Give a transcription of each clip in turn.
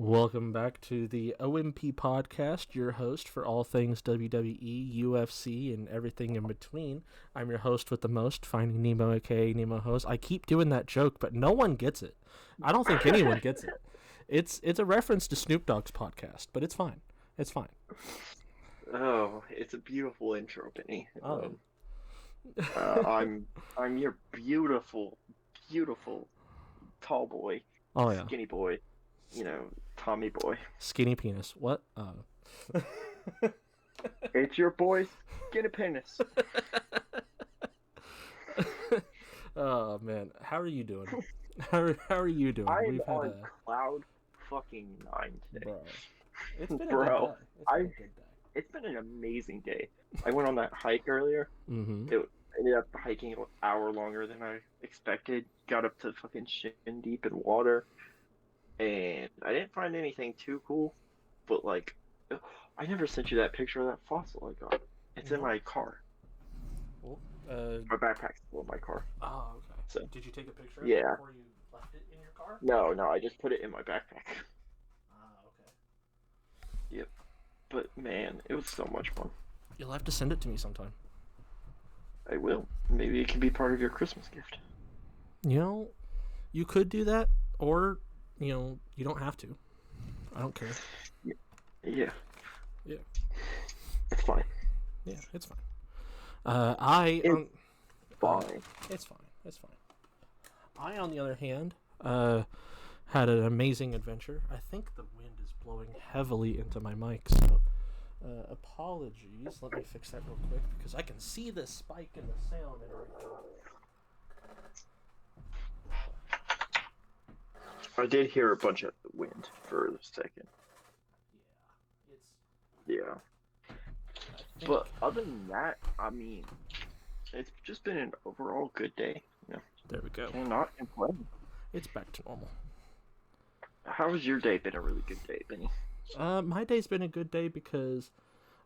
Welcome back to the OMP podcast, your host for all things WWE, UFC, and everything in between. I'm your host with the most, Finding Nemo, aka Nemo Host. I keep doing that joke, but no one gets it. I don't think anyone gets it. It's a reference to Snoop Dogg's podcast, but it's fine. It's fine. Oh, it's a beautiful intro, Benny. Oh, I'm your beautiful, beautiful tall boy, oh yeah. skinny boy, Tommy boy. Skinny penis. What? It's your boy, skinny penis. Oh man, how are you doing? How are you doing? I'm on cloud fucking nine today, bro. It's been a bro. good day. It's been a good day. It's been an amazing day. I went on that hike earlier. Mm-hmm. It ended up hiking an hour longer than I expected. Got up to fucking shin deep in water. And I didn't find anything too cool, but like, I never sent you that picture of that fossil I got. It's in my car. Well, My backpack's still in my car. oh, okay. So, Did you take a picture of it yeah. before you left it in your car? No, I just put it in my backpack. Ah, okay. Yep. But man, it was so much fun. You'll have to send it to me sometime. I will. Maybe it can be part of your Christmas gift. You know, you could do that, or, you don't have to. I don't care. Yeah. Yeah. It's fine. Yeah, it's fine. Fine. It's fine. It's fine. I, on the other hand, had an amazing adventure. I think the wind is blowing heavily into my mic, so apologies. Let me fix that real quick because I can see this spike in the sound right now. I did hear a bunch of wind for a second. Yeah, Yeah. But other than that, I mean, it's just been an overall good day. there we go. Cannot complain. It's back to normal. How has your day been? A really good day, Benny? My day's been a good day because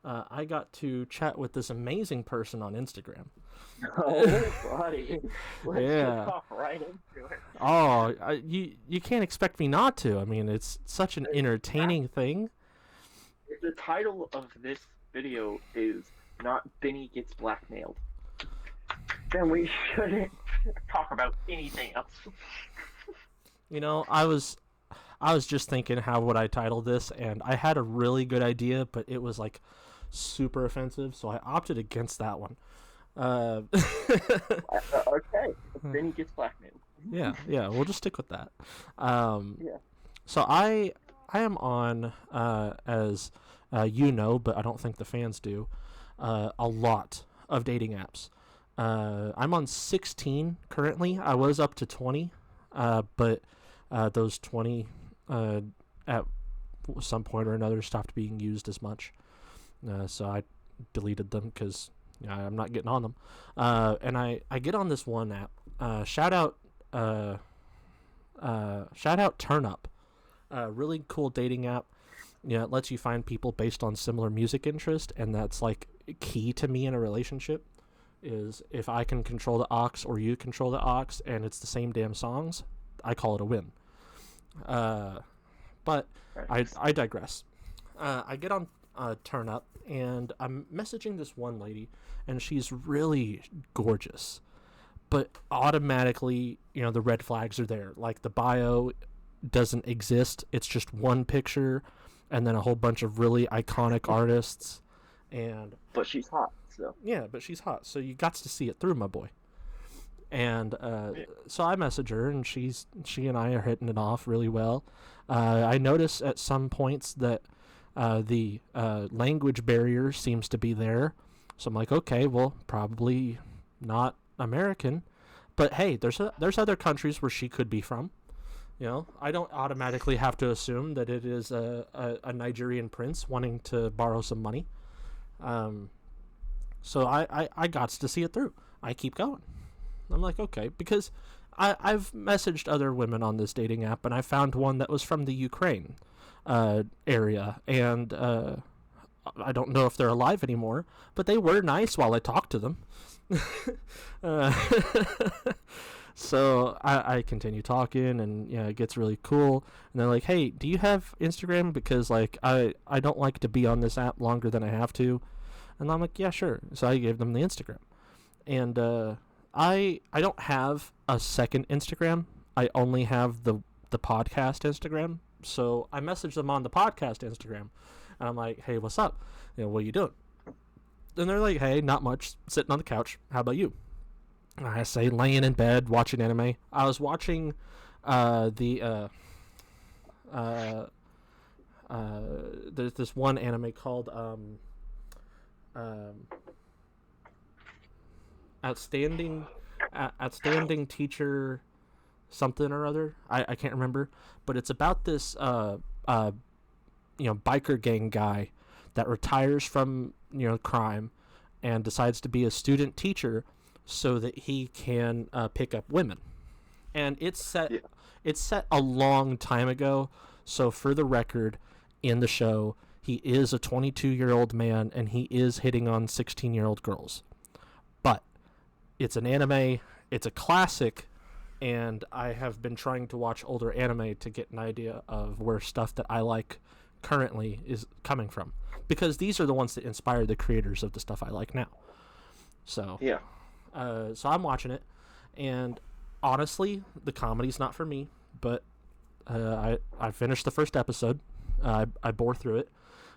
I got to chat with this amazing person on Instagram. Oh, buddy. Let's Yeah. just hop right into it. Oh, you can't expect me not to. I mean, it's such an entertaining thing. If the title of this video is not Benny Gets Blackmailed, then we shouldn't talk about anything else. I was just thinking how would I title this, and I had a really good idea, but it was like super offensive, so I opted against that one. Okay, Benny Gets Blackmailed. Yeah, we'll just stick with that. Yeah. So I am on, as but I don't think the fans do, a lot of dating apps. I'm on 16 currently. I was up to 20, but those 20 at some point or another stopped being used as much. So I deleted them because I'm not getting on them. And I get on this one app. Shout out Turn Up. Really cool dating app. It lets you find people based on similar music interest, and that's like key to me in a relationship. Is if I can control the aux or you control the aux, and it's the same damn songs, I call it a win. But I digress. I get on Turn Up, and I'm messaging this one lady, and she's really gorgeous. But automatically, the red flags are there. Like, the bio doesn't exist. It's just one picture, and then a whole bunch of really iconic artists. But she's hot, so. Yeah, but she's hot, so you got to see it through, my boy. And so I message her, and she and I are hitting it off really well. I notice at some points that the language barrier seems to be there. So I'm like, okay, well, probably not American. But hey, there's other countries where she could be from. I don't automatically have to assume that it is a Nigerian prince wanting to borrow some money. So I got to see it through. I keep going. I'm like, okay, because I've messaged other women on this dating app, and I found one that was from the Ukraine area, and I don't know if they're alive anymore, but they were nice while I talked to them. So I continue talking, and it gets really cool. And they're like, "Hey, do you have Instagram? Because like I don't like to be on this app longer than I have to." And I'm like, "Yeah, sure." So I gave them the Instagram, and I don't have a second Instagram. I only have the podcast Instagram. So I messaged them on the podcast Instagram, and I'm like, "Hey, what's up? What are you doing?" And they're like, "Hey, not much. Sitting on the couch. How about you?" I say laying in bed watching anime. I was watching there's this one anime called um, outstanding outstanding teacher something or other. I can't remember, but it's about this biker gang guy that retires from crime and decides to be a student teacher so that he can pick up women. And it's set a long time ago. So for the record, in the show, he is a 22-year-old man and he is hitting on 16-year-old girls. But it's an anime, it's a classic, and I have been trying to watch older anime to get an idea of where stuff that I like currently is coming from, because these are the ones that inspire the creators of the stuff I like now. So Yeah. so I'm watching it, and honestly, the comedy's not for me. But I finished the first episode. I bore through it,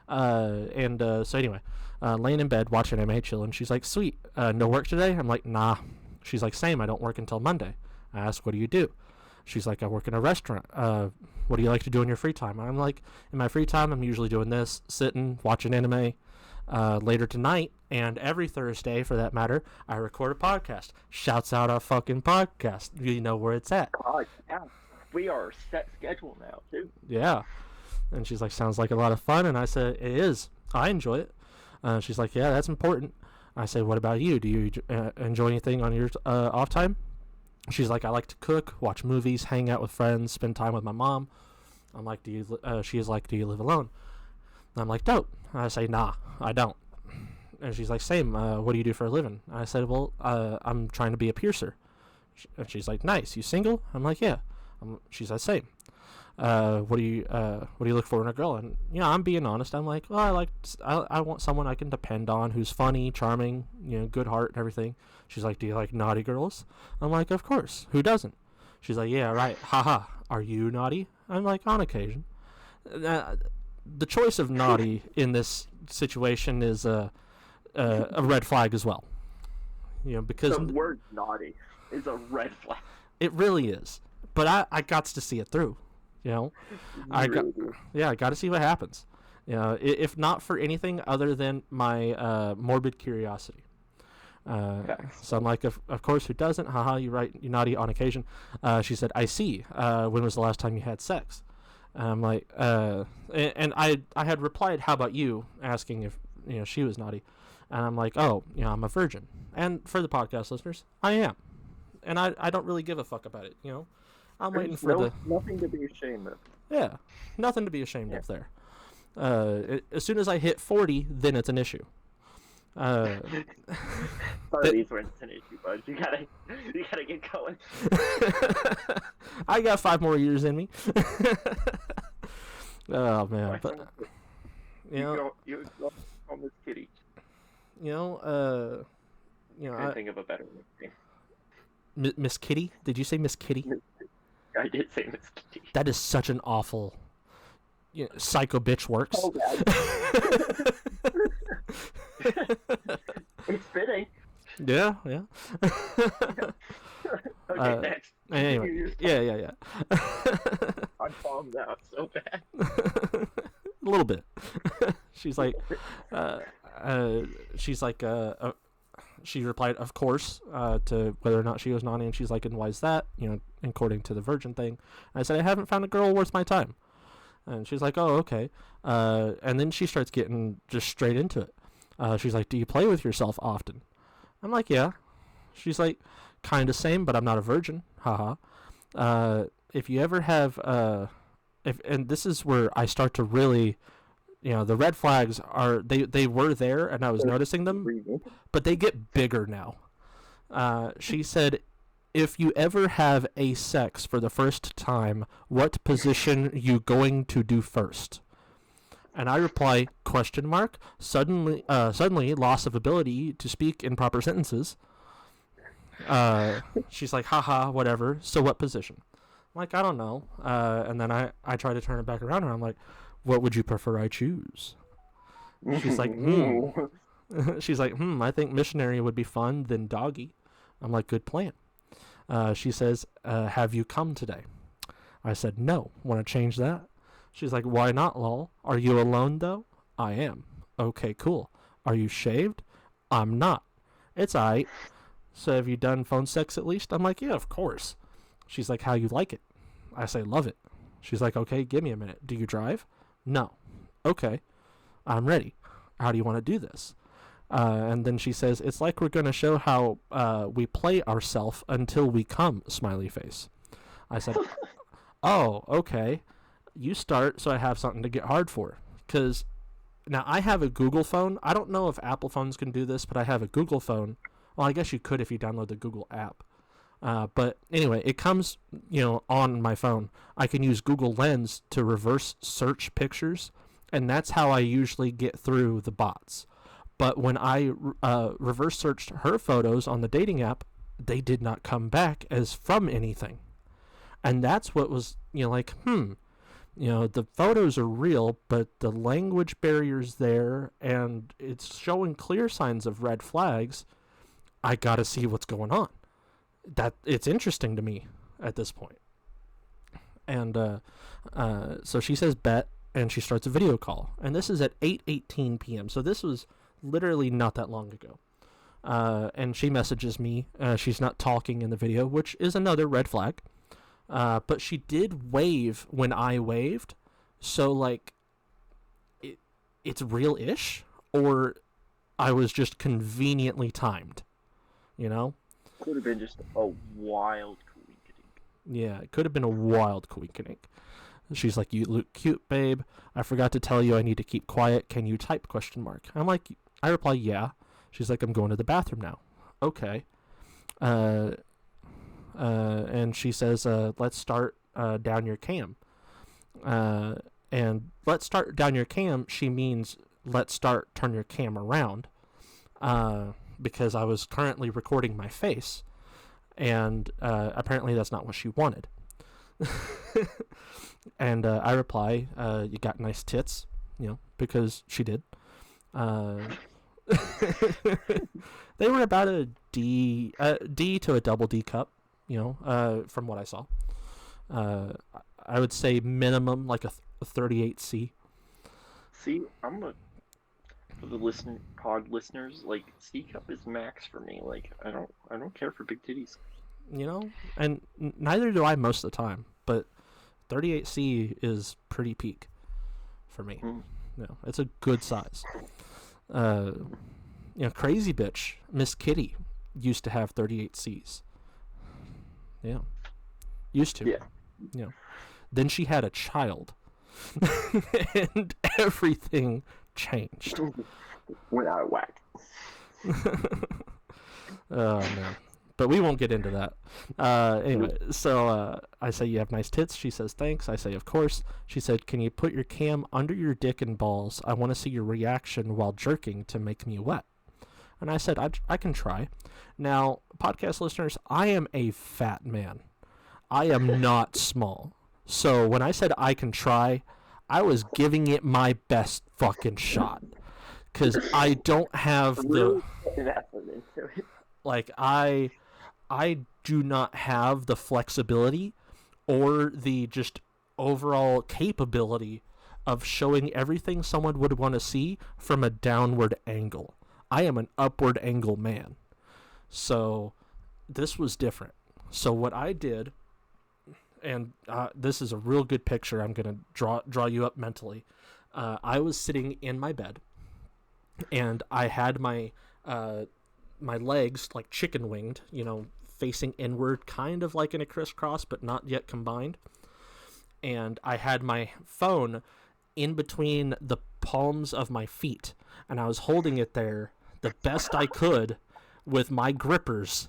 so anyway, laying in bed watching anime, chilling. She's like, "Sweet, no work today?" I'm like, "Nah." She's like, "Same. I don't work until Monday." I ask, "What do you do?" She's like, "I work in a restaurant. What do you like to do in your free time?" I'm like, "In my free time, I'm usually doing this, sitting, watching anime." Later tonight, and every Thursday for that matter, I record a podcast. Shouts out our fucking podcast. You know where it's at. God, yeah. We are set schedule now, too. Yeah. And she's like, "Sounds like a lot of fun." And I said, "It is. I enjoy it." She's like, "Yeah, that's important." I say, "What about you? Do you enjoy anything on your off time?" She's like, "I like to cook, watch movies, hang out with friends, spend time with my mom." I'm like, she is like, "Do you live alone?" I'm like, "Dope." I say, "Nah, I don't." And she's like, "Same. What do you do for a living?" I said, "Well, I'm trying to be a piercer." And she's like, "Nice. You single?" I'm like, "Yeah." She said, "Same. What do you look for in a girl?" And I'm being honest. I'm like, "Well, I want someone I can depend on, who's funny, charming, good heart and everything." She's like, "Do you like naughty girls?" I'm like, "Of course. Who doesn't?" She's like, "Yeah, right. Haha. Are you naughty?" I'm like, "On occasion." The choice of naughty in this situation is a red flag as well. Because the word naughty is a red flag. It really is. But I got to see it through. I got to see what happens. If not for anything other than my morbid curiosity. So I'm like, of course, who doesn't? Haha, you right, you naughty on occasion. She said, "I see. When was the last time you had sex?" And I'm like, and I had replied, "How about you?" asking if she was naughty. And I'm like, "Oh, I'm a virgin." And for the podcast listeners, I am. And I don't really give a fuck about it, I'm waiting for nothing to be ashamed of. Yeah, nothing to be ashamed of there. As soon as I hit 40, then it's an issue. 30's when it's an issue, bud. You gotta get going. I got 5 more years in me. Oh man, but you go on this kitty. I think of a better name. Miss Kitty? Did you say Miss Kitty? I did say Miss Kitty. That is such an awful psycho bitch works. Oh, God. It's fitting. Yeah. Okay, next. Anyway, yeah. I'm bummed out so bad. A little bit. She's like, she replied, "Of course," to whether or not she was naughty, and she's like, "And why is that?" According to the virgin thing. And I said, "I haven't found a girl worth my time." And she's like, "Oh, okay." And then she starts getting just straight into it. She's like, "Do you play with yourself often?" I'm like, "Yeah." She's like, "Kind of same, but I'm not a virgin." Haha. If you ever have, and this is where I start to really, the red flags are, they were there and I was noticing them, but they get bigger now. She said, if you ever have a sex for the first time, what position you going to do first? And I reply, question mark, suddenly loss of ability to speak in proper sentences. She's like, haha, whatever. So what position? I'm like, I don't know. And then I try to turn it back around and I'm like, what would you prefer I choose? She's like, She's like, I think missionary would be fun, then doggy. I'm like, good plan. She says, have you come today? I said, no. Want to change that? She's like, why not, lol? Are you alone, though? I am. Okay, cool. Are you shaved? I'm not. It's aight. So have you done phone sex at least? I'm like, yeah, of course. She's like, how you like it? I say, love it. She's like, okay, give me a minute. Do you drive? No. Okay. I'm ready. How do you want to do this? And then she says, it's like we're going to show how we play ourselves until we come, smiley face. I said, oh, okay. You start so I have something to get hard for. Because now I have a Google phone. I don't know if Apple phones can do this, but I have a Google phone. Well, I guess you could if you download the Google app. But anyway, it comes, on my phone. I can use Google Lens to reverse search pictures, and that's how I usually get through the bots. But when I reverse searched her photos on the dating app, they did not come back as from anything. And that's what was, the photos are real, but the language barrier's there, and it's showing clear signs of red flags. I gotta see what's going on. That it's interesting to me at this point. And so she says bet, and she starts a video call. And this is at 8:18 p.m. So this was literally not that long ago. And she messages me. She's not talking in the video, which is another red flag. But she did wave when I waved. So, like, it's real-ish, or I was just conveniently timed, Could have been just a wild coincidence. Yeah, it could have been a wild coincidence. She's like, you look cute, babe. I forgot to tell you I need to keep quiet. Can you type, question mark? I reply, yeah. She's like, I'm going to the bathroom now. Okay. And she says, let's start down your cam. And let's start down your cam, she means let's start turn your cam around. Because I was currently recording my face. And apparently that's not what she wanted. And I reply, you got nice tits, because she did. They were about a D to a double D cup, from what I saw. I would say minimum like a 38C. See, for the pod listeners, like C cup is max for me. Like I don't care for big titties. And neither do I most of the time, but 38C is pretty peak for me. It's a good size. Crazy bitch Miss Kitty used to have 38Cs. Yeah, used to. Yeah. Then she had a child, and everything changed. Went out of whack. Oh man. But we won't get into that. Anyway, so I say, you have nice tits. She says, thanks. I say, of course. She said, can you put your cam under your dick and balls? I want to see your reaction while jerking to make me wet. And I said, I can try. Now, podcast listeners, I am a fat man. I am not small. So when I said I can try, I was giving it my best fucking shot. Because I don't have the... Like, I do not have the flexibility or the just overall capability of showing everything someone would want to see from a downward angle. I am an upward angle man. So this was different. So what I did, and this is a real good picture, I'm going to draw you up mentally. I was sitting in my bed, and I had my legs like chicken winged, facing inward, kind of like in a crisscross, but not yet combined. And I had my phone in between the palms of my feet, and I was holding it there the best I could with my grippers.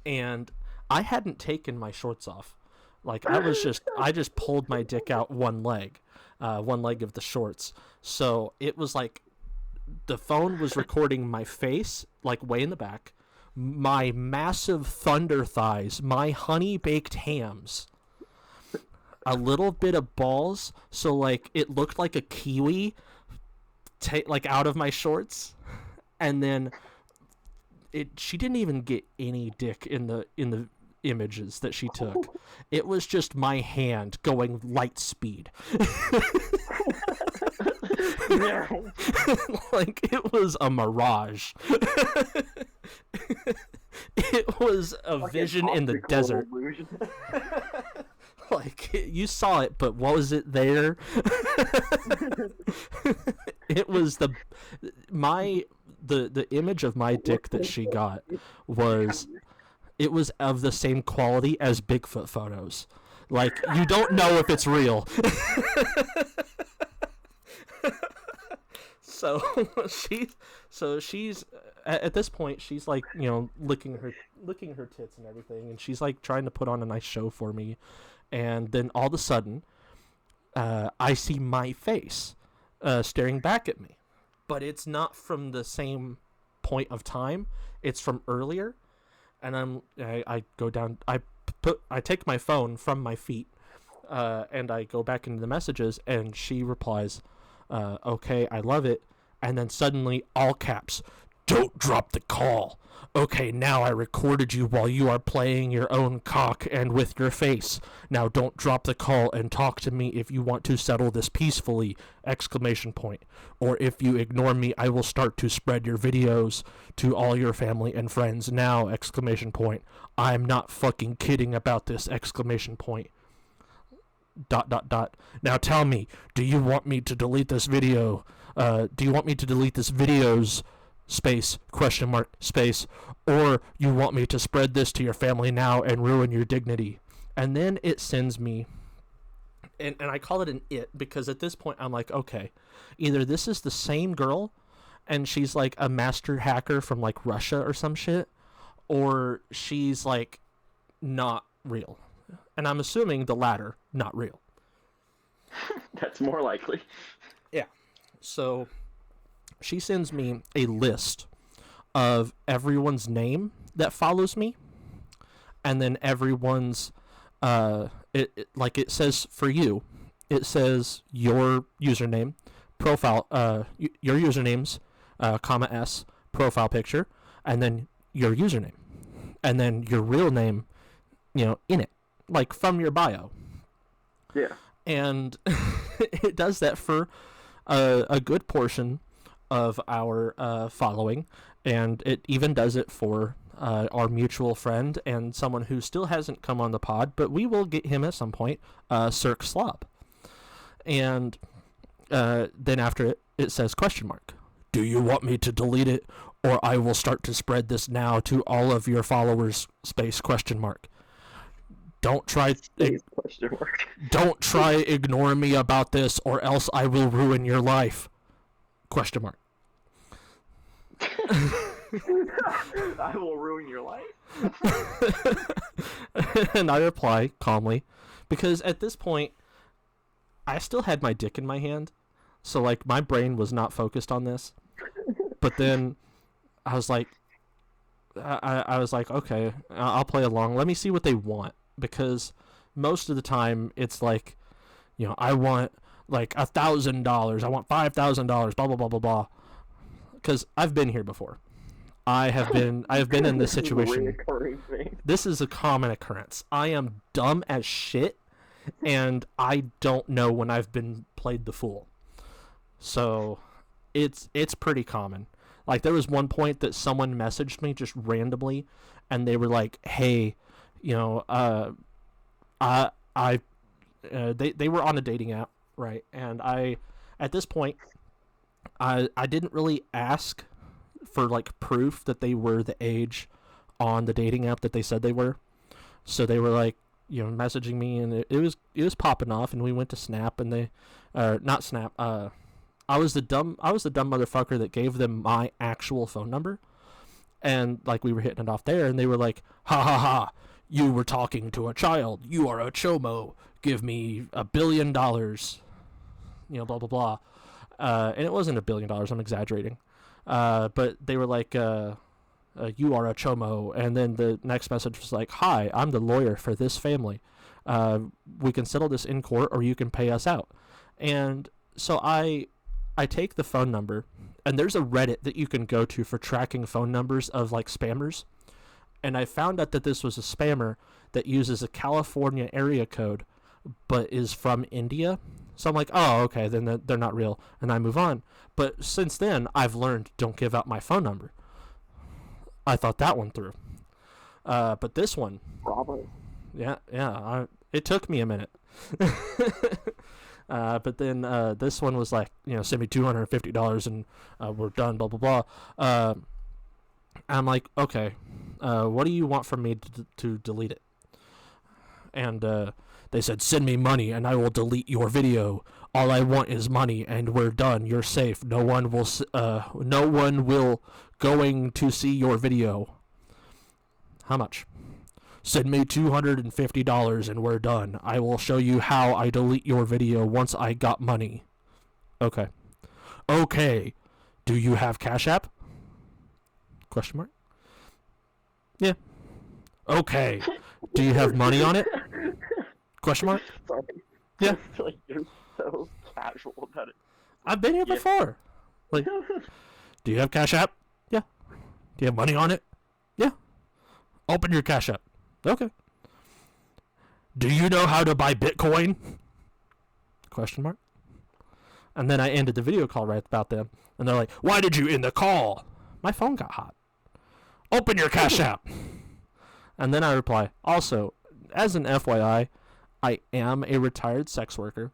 And I hadn't taken my shorts off. Like I just pulled my dick out one leg of the shorts. So it was like the phone was recording my face, like way in the back, my massive thunder thighs, my honey baked hams, a little bit of balls. So like it looked like a kiwi, like out of my shorts, and then she didn't even get any dick in the images that she took. It was just my hand going light speed. No. Like it was a mirage. It was a Like vision an in the optical desert. illusion. Like you saw it, but was it there? It was the image of my dick that she got was, it was of the same quality as Bigfoot photos. Like you don't know if it's real. So she's at this point, she's like, you know, licking her tits and everything, and she's like trying to put on a nice show for me, and then all of a sudden I see my face staring back at me, but it's not from the same point of time, it's from earlier. And I go down, I take my phone from my feet, and I go back into the messages, and she replies, okay, I love it. And then suddenly, all caps, don't drop the call. Okay, now I recorded you while you are playing your own cock and with your face. Now don't drop the call and talk to me if you want to settle this peacefully! Exclamation point. Or if you ignore me, I will start to spread your videos to all your family and friends now! Exclamation point. I'm not fucking kidding about this! Exclamation point. ... Now tell me, do you want me to delete this video? Do you want me to delete this videos? Space, question mark, space, or you want me to spread this to your family now and ruin your dignity? And then it sends me, and I call it an it because at this point I'm like, okay, either this is the same girl and she's like a master hacker from like Russia or some shit, or she's like not real. And I'm assuming the latter, not real. That's more likely. Yeah. So she sends me a list of everyone's name that follows me, and then everyone's like it says for you, it says your username, profile, your usernames, comma S, profile picture, and then your username, and then your real name, you know, in it, like from your bio. Yeah. And it does that for a good portion of our following, and it even does it for our mutual friend and someone who still hasn't come on the pod, but we will get him at some point, Cirque Slob. And then after it, it says question mark. Do you want me to delete it, or I will start to spread this now to all of your followers? Space question mark. Don't try ignore me about this, or else I will ruin your life. Question mark. I will ruin your life. And I reply calmly, because at this point I still had my dick in my hand, so like my brain was not focused on this. But then I was like, I was like, okay, I'll play along. Let me see what they want. Because most of the time it's like, you know, I want like $1,000, I want $5,000, blah blah blah blah blah. Because I've been here before. I have been in this situation. This is a common occurrence. I am dumb as shit, and I don't know when I've been played the fool. So it's pretty common. Like there was one point that someone messaged me just randomly, and they were like, "Hey, you know, they were on a dating app, right?" And at this point, I didn't really ask for like proof that they were the age on the dating app that they said they were. So they were like, you know, messaging me, and it was popping off, and we went to Snap, and they, not Snap. I was the dumb motherfucker that gave them my actual phone number, and like we were hitting it off there, and they were like, "Ha ha ha! you were talking to a child. You are a chomo. Give me $1 billion. Blah, blah, blah. And it wasn't $1 billion. I'm exaggerating. But they were like, you are a chomo. And then the next message was like, hi, I'm the lawyer for this family. We can settle this in court or you can pay us out. And so I take the phone number, and there's a Reddit that you can go to for tracking phone numbers of like spammers. And I found out that this was a spammer that uses a California area code, but is from India. So I'm like, oh, okay, then they're not real, and I move on. But since then, I've learned don't give out my phone number. I thought that one through. But this one, Bravo. Yeah. It took me a minute. But then this one was like, send me $250 and we're done, blah, blah, blah. I'm like, okay, what do you want from me to delete it? And they said, send me money and I will delete your video. All I want is money and we're done. You're safe. No one will going to see your video. How much? Send me $250 and we're done. I will show you how I delete your video once I got money. Okay. Do you have Cash App? Question mark. Yeah. Okay. Do you have money on it? Question mark. Sorry. Yeah. Like, you're so casual about it. I've been here before. Like, do you have Cash App? Yeah. Do you have money on it? Yeah. Open your Cash App. Okay. Do you know how to buy Bitcoin? Question mark. And then I ended the video call right about them. And they're like, why did you end the call? My phone got hot. Open your Cash App. And then I reply, also, as an FYI, I am a retired sex worker.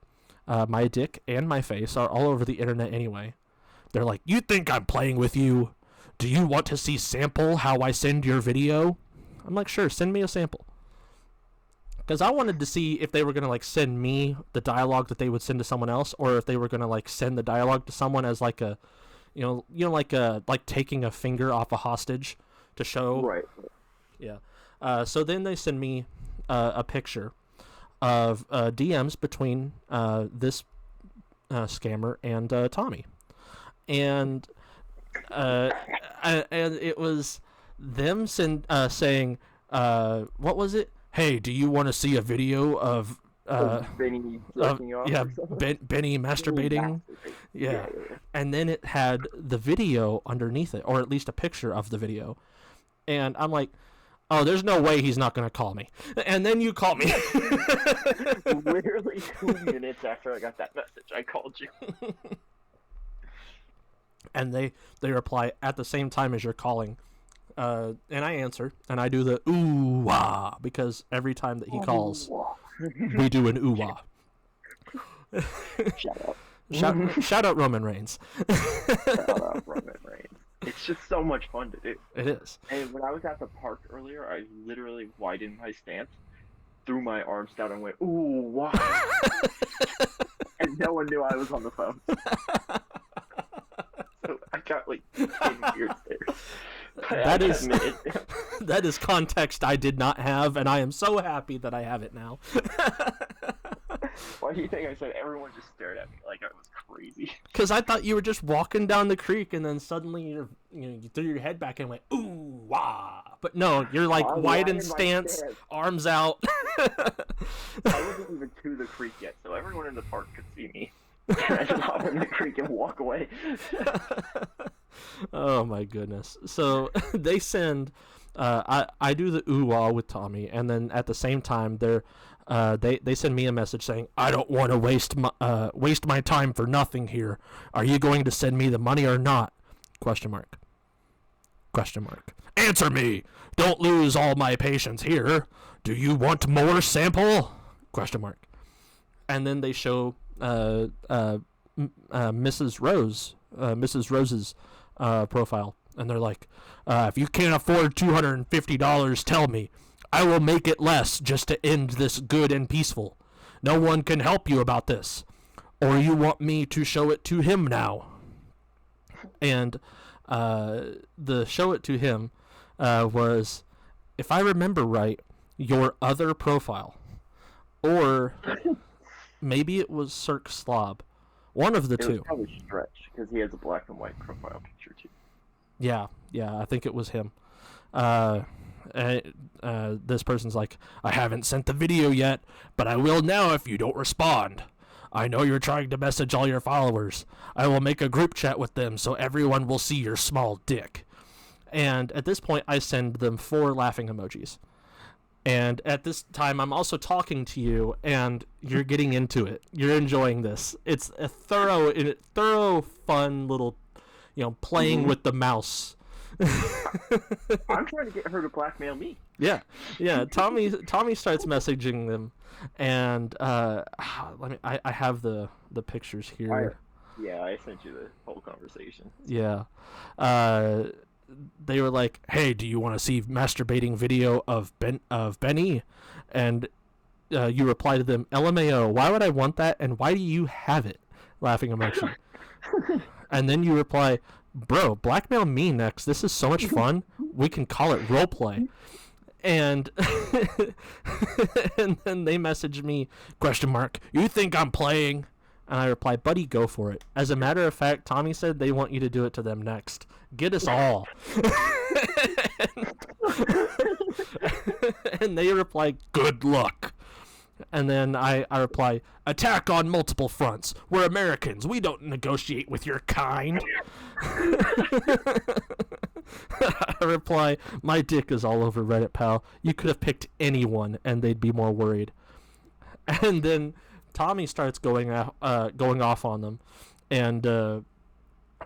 My dick and my face are all over the internet anyway. They're like, you think I'm playing with you? Do you want to see sample how I send your video? I'm like, sure, send me a sample. Because I wanted to see if they were going to like send me the dialogue that they would send to someone else, or if they were going to like send the dialogue to someone as like a, like taking a finger off a hostage to show. Right. Yeah. So then they send me a picture of DMs between this scammer and Tommy. And it was them saying, what was it? Hey, do you want to see a video of Benny jerking off? Yeah, Benny masturbating. Yeah. And then it had the video underneath it, or at least a picture of the video. And I'm like, oh, there's no way he's not going to call me. And then you call me. Literally 2 minutes after I got that message, I called you. And they reply at the same time as you're calling. And I answer, and I do the ooh-wah, because every time that he calls, we do an ooh-wah. Shout out Roman Reigns. Shout out Roman Reigns. It's just so much fun to do. It is. And when I was at the park earlier, I literally widened my stance, threw my arms down, and went, ooh, wah. And no one knew I was on the phone. So I got like 10 weird stares. That is context I did not have, and I am so happy that I have it now. Why do you think I said everyone just stared at me like I was crazy? Because I thought you were just walking down the creek, and then suddenly you threw your head back and went ooh wah. But no, you're like widened stance, arms out. I wasn't even to the creek yet, so everyone in the park could see me. I just hop in the creek and walk away. Oh my goodness. So they send I do the ooh-wah with Tommy, and then at the same time they send me a message saying, I don't want to waste my time for nothing here. Are you going to send me the money or not? Question mark. Answer me. Don't lose all my patience here. Do you want more sample? Question mark. And then they show Mrs. Rose's profile, and they're like, if you can't afford $250, tell me. I will make it less just to end this good and peaceful. No one can help you about this. Or you want me to show it to him now? And the show it to him was, if I remember right, your other profile, or maybe it was Cirque Slob. One of the It was two. probably Stretch because he has a black and white profile picture too. Yeah, I think it was him. This person's like, I haven't sent the video yet, but I will now if you don't respond. I know you're trying to message all your followers. I will make a group chat with them so everyone will see your small dick. And at this point, I send them 4 laughing emojis. And at this time, I'm also talking to you, and you're getting into it. You're enjoying this. It's a thorough, fun little, playing with the mouse. I'm trying to get her to blackmail me. Yeah. Tommy starts messaging them, and I have the pictures here. I sent you the whole conversation. Yeah. They were like, "Hey, do you want to see masturbating video of Benny?" And you reply to them, "LMAO, why would I want that, and why do you have it?" Laughing emoji. And then you reply, "Bro, blackmail me next. This is so much fun. We can call it roleplay." And and then they message me, ? You think I'm playing? And I reply, "Buddy, go for it. As a matter of fact, Tommy said they want you to do it to them next. Get us all." And they reply, "Good luck." And then I reply, "Attack on multiple fronts. We're Americans. We don't negotiate with your kind." I reply, "My dick is all over Reddit, pal. You could have picked anyone and they'd be more worried." And then Tommy starts going off on them. And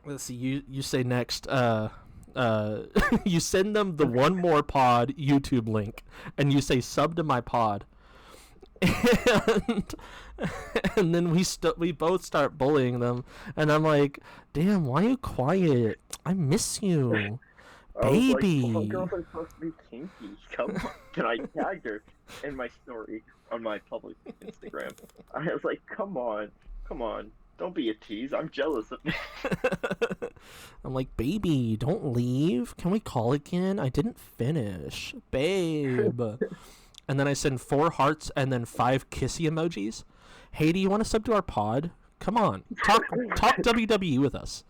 let's see, you say next, you send them the One More Pod YouTube link, and you say, "Sub to my pod." And then we both start bullying them, and I'm like, "Damn, why are you quiet? I miss you, baby." Like, girls are supposed to be kinky. Come on. Can I tag her in my story on my public Instagram? I was like, come on. Don't be a tease. I'm jealous of you. I'm like, "Baby, don't leave. Can we call again? I didn't finish, babe." And then I send 4 hearts and then 5 kissy emojis. "Hey, do you want to sub to our pod? Come on, talk WWE with us."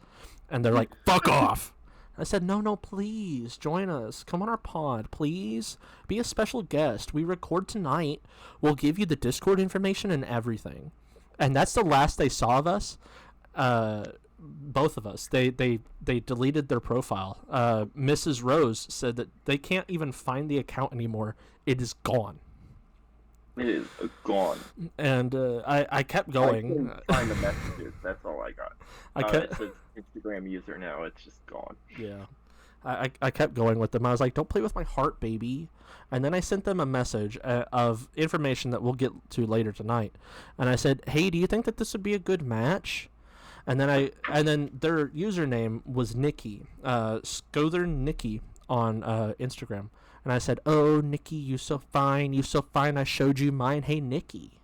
And they're like, "Fuck off." I said, no, please join us. Come on our pod, please. Be a special guest. We record tonight. We'll give you the Discord information and everything. And that's the last they saw of us. Both of us. They deleted their profile. Mrs. Rose said that they can't even find the account anymore. It is gone. It is gone. And I kept going. I couldn't find the messages. That's all I got. It's an Instagram user now. It's just gone. Yeah. I kept going with them. I was like, "Don't play with my heart, baby." And then I sent them a message of information that we'll get to later tonight. And I said, "Hey, do you think that this would be a good match?" And then their username was Nikki, Scother Nikki on Instagram. And I said, "Oh, Nikki, you so fine. I showed you mine. Hey, Nikki."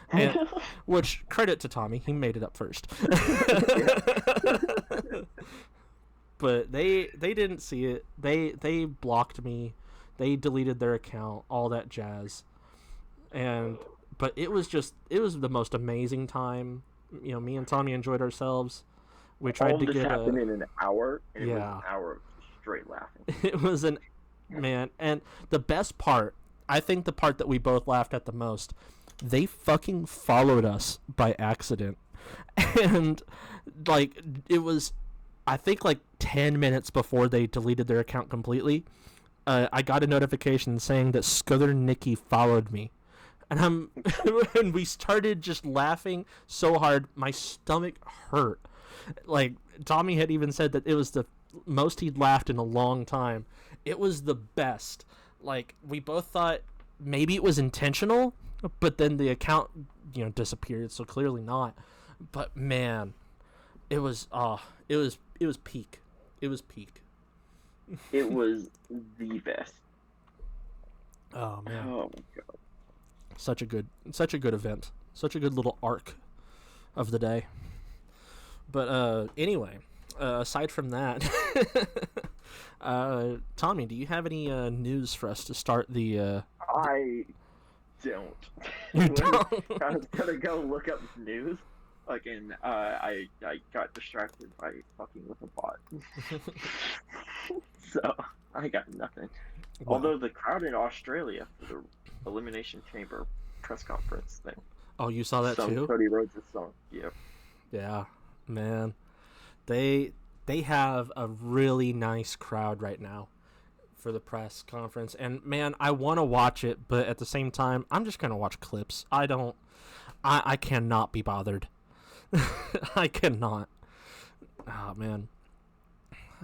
And, which, credit to Tommy, he made it up first. But they didn't see it. They blocked me. They deleted their account, all that jazz. But it was the most amazing time. Me and Tommy enjoyed ourselves. We tried all to this get happened in an hour, and it was an hour of straight laughing. It was and the best part, I think the part that we both laughed at the most, they fucking followed us by accident. And it was, I think 10 minutes before they deleted their account completely, I got a notification saying that Scother Nikki followed me. And and we started just laughing so hard, my stomach hurt. Tommy had even said that it was the most he'd laughed in a long time. It was the best. We both thought maybe it was intentional, but then the account, disappeared, so clearly not. But man, it was peak. It was peak. It was the best. Oh man. Oh my god. Such a good event. Such a good little arc of the day. But anyway, aside from that, Tommy, do you have any news for us to start the I don't. You When don't? I was gonna go look up news, and I got distracted by fucking with a bot. So I got nothing. Wow. Although the crowd in Australia for the Elimination Chamber press conference thing, Oh, you saw that some too? Cody Rhodes' song. Yep. Yeah, man. They they have a really nice crowd right now for the press conference, and man, I want to watch it, but at the same time, I'm just gonna watch clips. I cannot be bothered. I cannot. Oh man.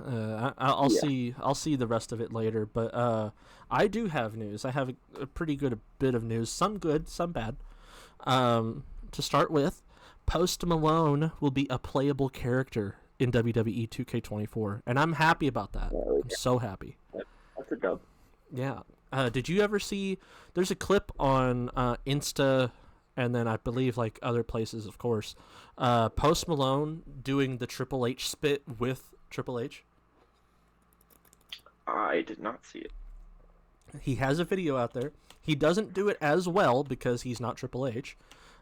I'll Yeah. see. I'll see the rest of it later. But I do have news. I have a pretty good bit of news. Some good, some bad. To start with, Post Malone will be a playable character in WWE 2K24, and I'm happy about that. Yeah, I'm so happy. that's a dub. Yeah. Did you ever see? There's a clip on Insta, and then I believe like other places, of course. Post Malone doing the Triple H spit with Triple H. I did not see it. He has a video out there. He doesn't do it as well because he's not Triple H.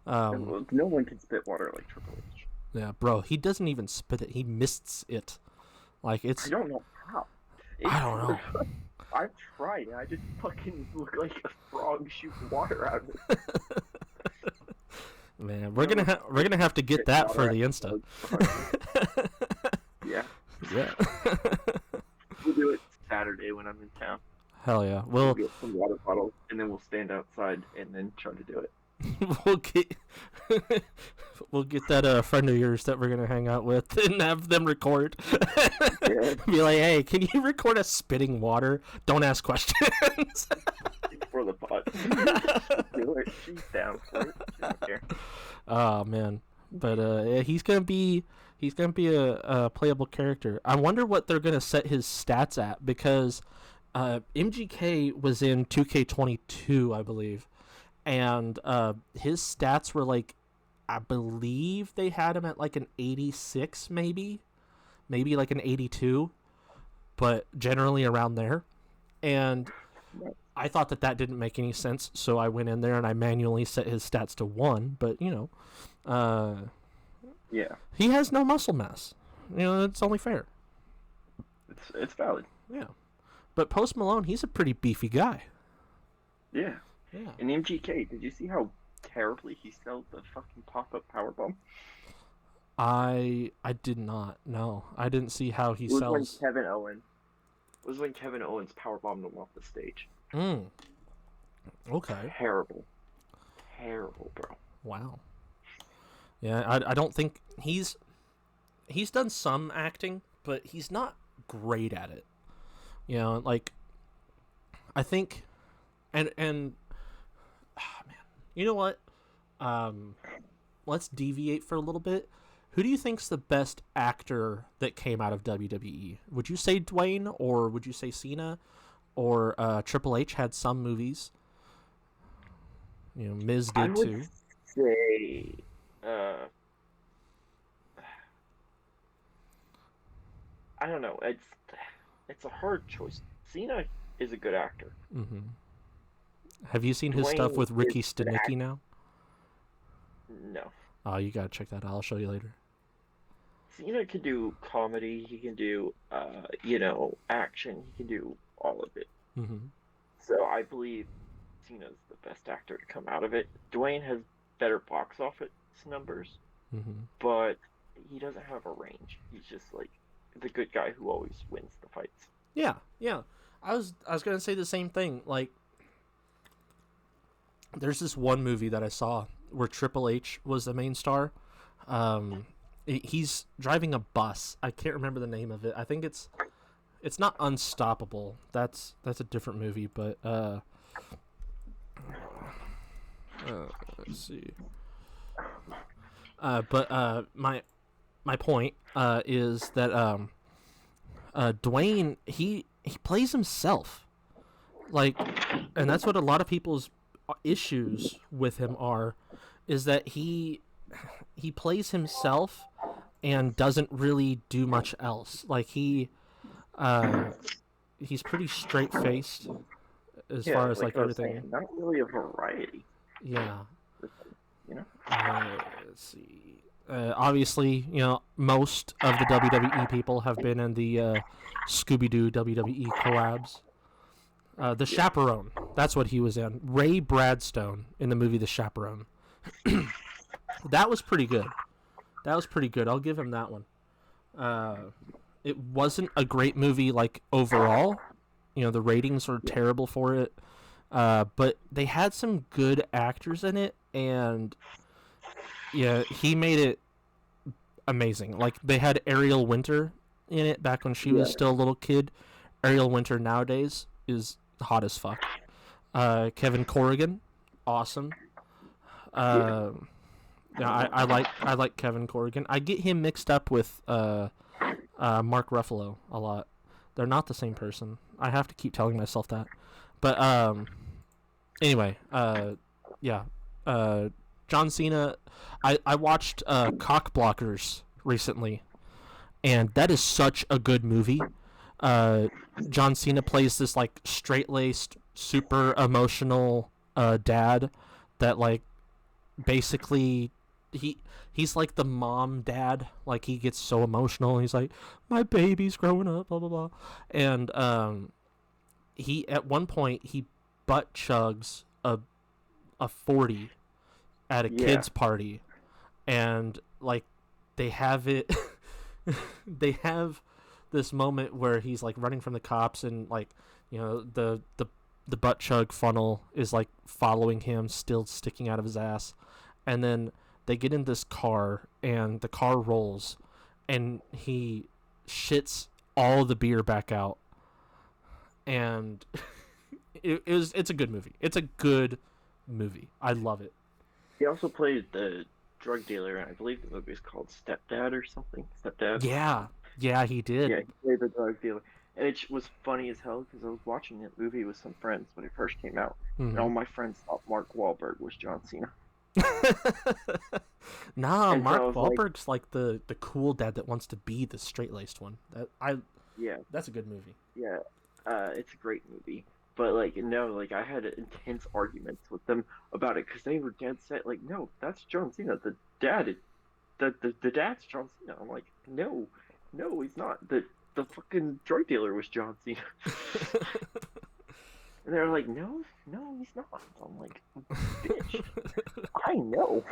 No one can spit water like Triple H. Yeah, bro, he doesn't even spit it. He mists it. Like I don't know how. I don't know. I've tried. I just fucking look like a frog shooting water out of it. Man, we're gonna have to get that for the Insta. Yeah. Yeah. We'll do it Saturday when I'm in town. Hell yeah. We'll get some water bottles and then we'll stand outside and then try to do it. we'll get we'll get that friend of yours that we're gonna hang out with and have them record. Yeah. Be like, hey, can you record us spitting water? Don't ask questions. For the pot. Do it. She's down for it. She don't care. Oh man, but yeah, he's gonna be a playable character. I wonder what they're gonna set his stats at because MGK was in 2K22, I believe, and his stats were like, I believe they had him at like an 86, maybe like an 82, but generally around there, and I thought that didn't make any sense, so I went in there and I manually set his stats to 1, but, Yeah. he has no muscle mass. It's only fair. It's valid. Yeah. But Post Malone, he's a pretty beefy guy. Yeah. Yeah. And MGK, did you see how terribly he sold the fucking pop-up powerbomb? I did not. No. I didn't see how he sells. It was when Kevin Owens powerbombed him off the stage. Okay. Terrible, bro. Wow. Yeah, I don't think he's done some acting, but he's not great at it. Like I think and man. You know what? Let's deviate for a little bit. Who do you think's the best actor that came out of WWE? Would you say Dwayne, or would you say Cena, or Triple H had some movies? Miz did too. I would say, I don't know. It's a hard choice. Cena is a good actor. Mm-hmm. Have you seen his stuff with Ricky Stenicki now? No. Oh, you gotta check that out. I'll show you later. Cena can do comedy. He can do, action. He can do all of it. Mm-hmm. So I believe Cena's the best actor to come out of it. Dwayne has better box office numbers, but he doesn't have a range. He's just like the good guy who always wins the fights. Yeah. I was gonna say the same thing. Like, there's this one movie that I saw where Triple H was the main star. He's driving a bus. I can't remember the name of it. I think it's not Unstoppable. That's a different movie, but let's see. But my point is that Dwayne he plays himself, like, and that's what a lot of people's issues with him are, is that he plays himself and doesn't really do much else. Like he's pretty straight faced. as Yeah, far as like like I was everything. saying, not really a variety. Yeah. You know? Let's see. Obviously, most of the WWE people have been in the Scooby Doo WWE collabs. The Yeah. Chaperone, that's what he was in. Ray Bradstone in the movie The Chaperone. That was pretty good. I'll give him that one. It wasn't a great movie, like, overall. The ratings were Yeah. terrible for it. But they had some good actors in it, and yeah, he made it amazing. Like, they had Ariel Winter in it back when she Yeah. was still a little kid. Ariel Winter nowadays is hot as fuck. Kevin Corrigan, awesome. Yeah, I like Kevin Corrigan. I get him mixed up with Mark Ruffalo a lot. They're not the same person. I have to keep telling myself that. But anyway, yeah. John Cena. I watched Cock Blockers recently, and that is such a good movie. John Cena plays this like straight laced, super emotional dad that like basically he's like the mom dad. Like, he gets so emotional. He's like, my baby's growing up, blah blah blah, and he at one point he butt chugs a 40 at a kid's party, and like they have it they have this moment where he's like running from the cops, and like the butt chug funnel is like following him, still sticking out of his ass, and then they get in this car and the car rolls and he shits all the beer back out, and it's a good movie. It's a good movie. I love it. He also played the drug dealer, and I believe the movie is called Stepdad or something. Stepdad. Yeah, he did. Yeah, he played the drug dealer, and it was funny as hell because I was watching that movie with some friends when it first came out, and all my friends thought Mark Wahlberg was John Cena. Nah, And so Mark I was Wahlberg's like the cool dad that wants to be the straight laced one. yeah, That's a good movie. yeah, it's a great movie. But like no, like I had intense arguments with them about it because they were dead set. Like, no, that's John Cena. The dad is the dad's John Cena. I'm like, no, he's not. The fucking drug dealer was John Cena. And they're like, no, he's not. I'm like, bitch, I know.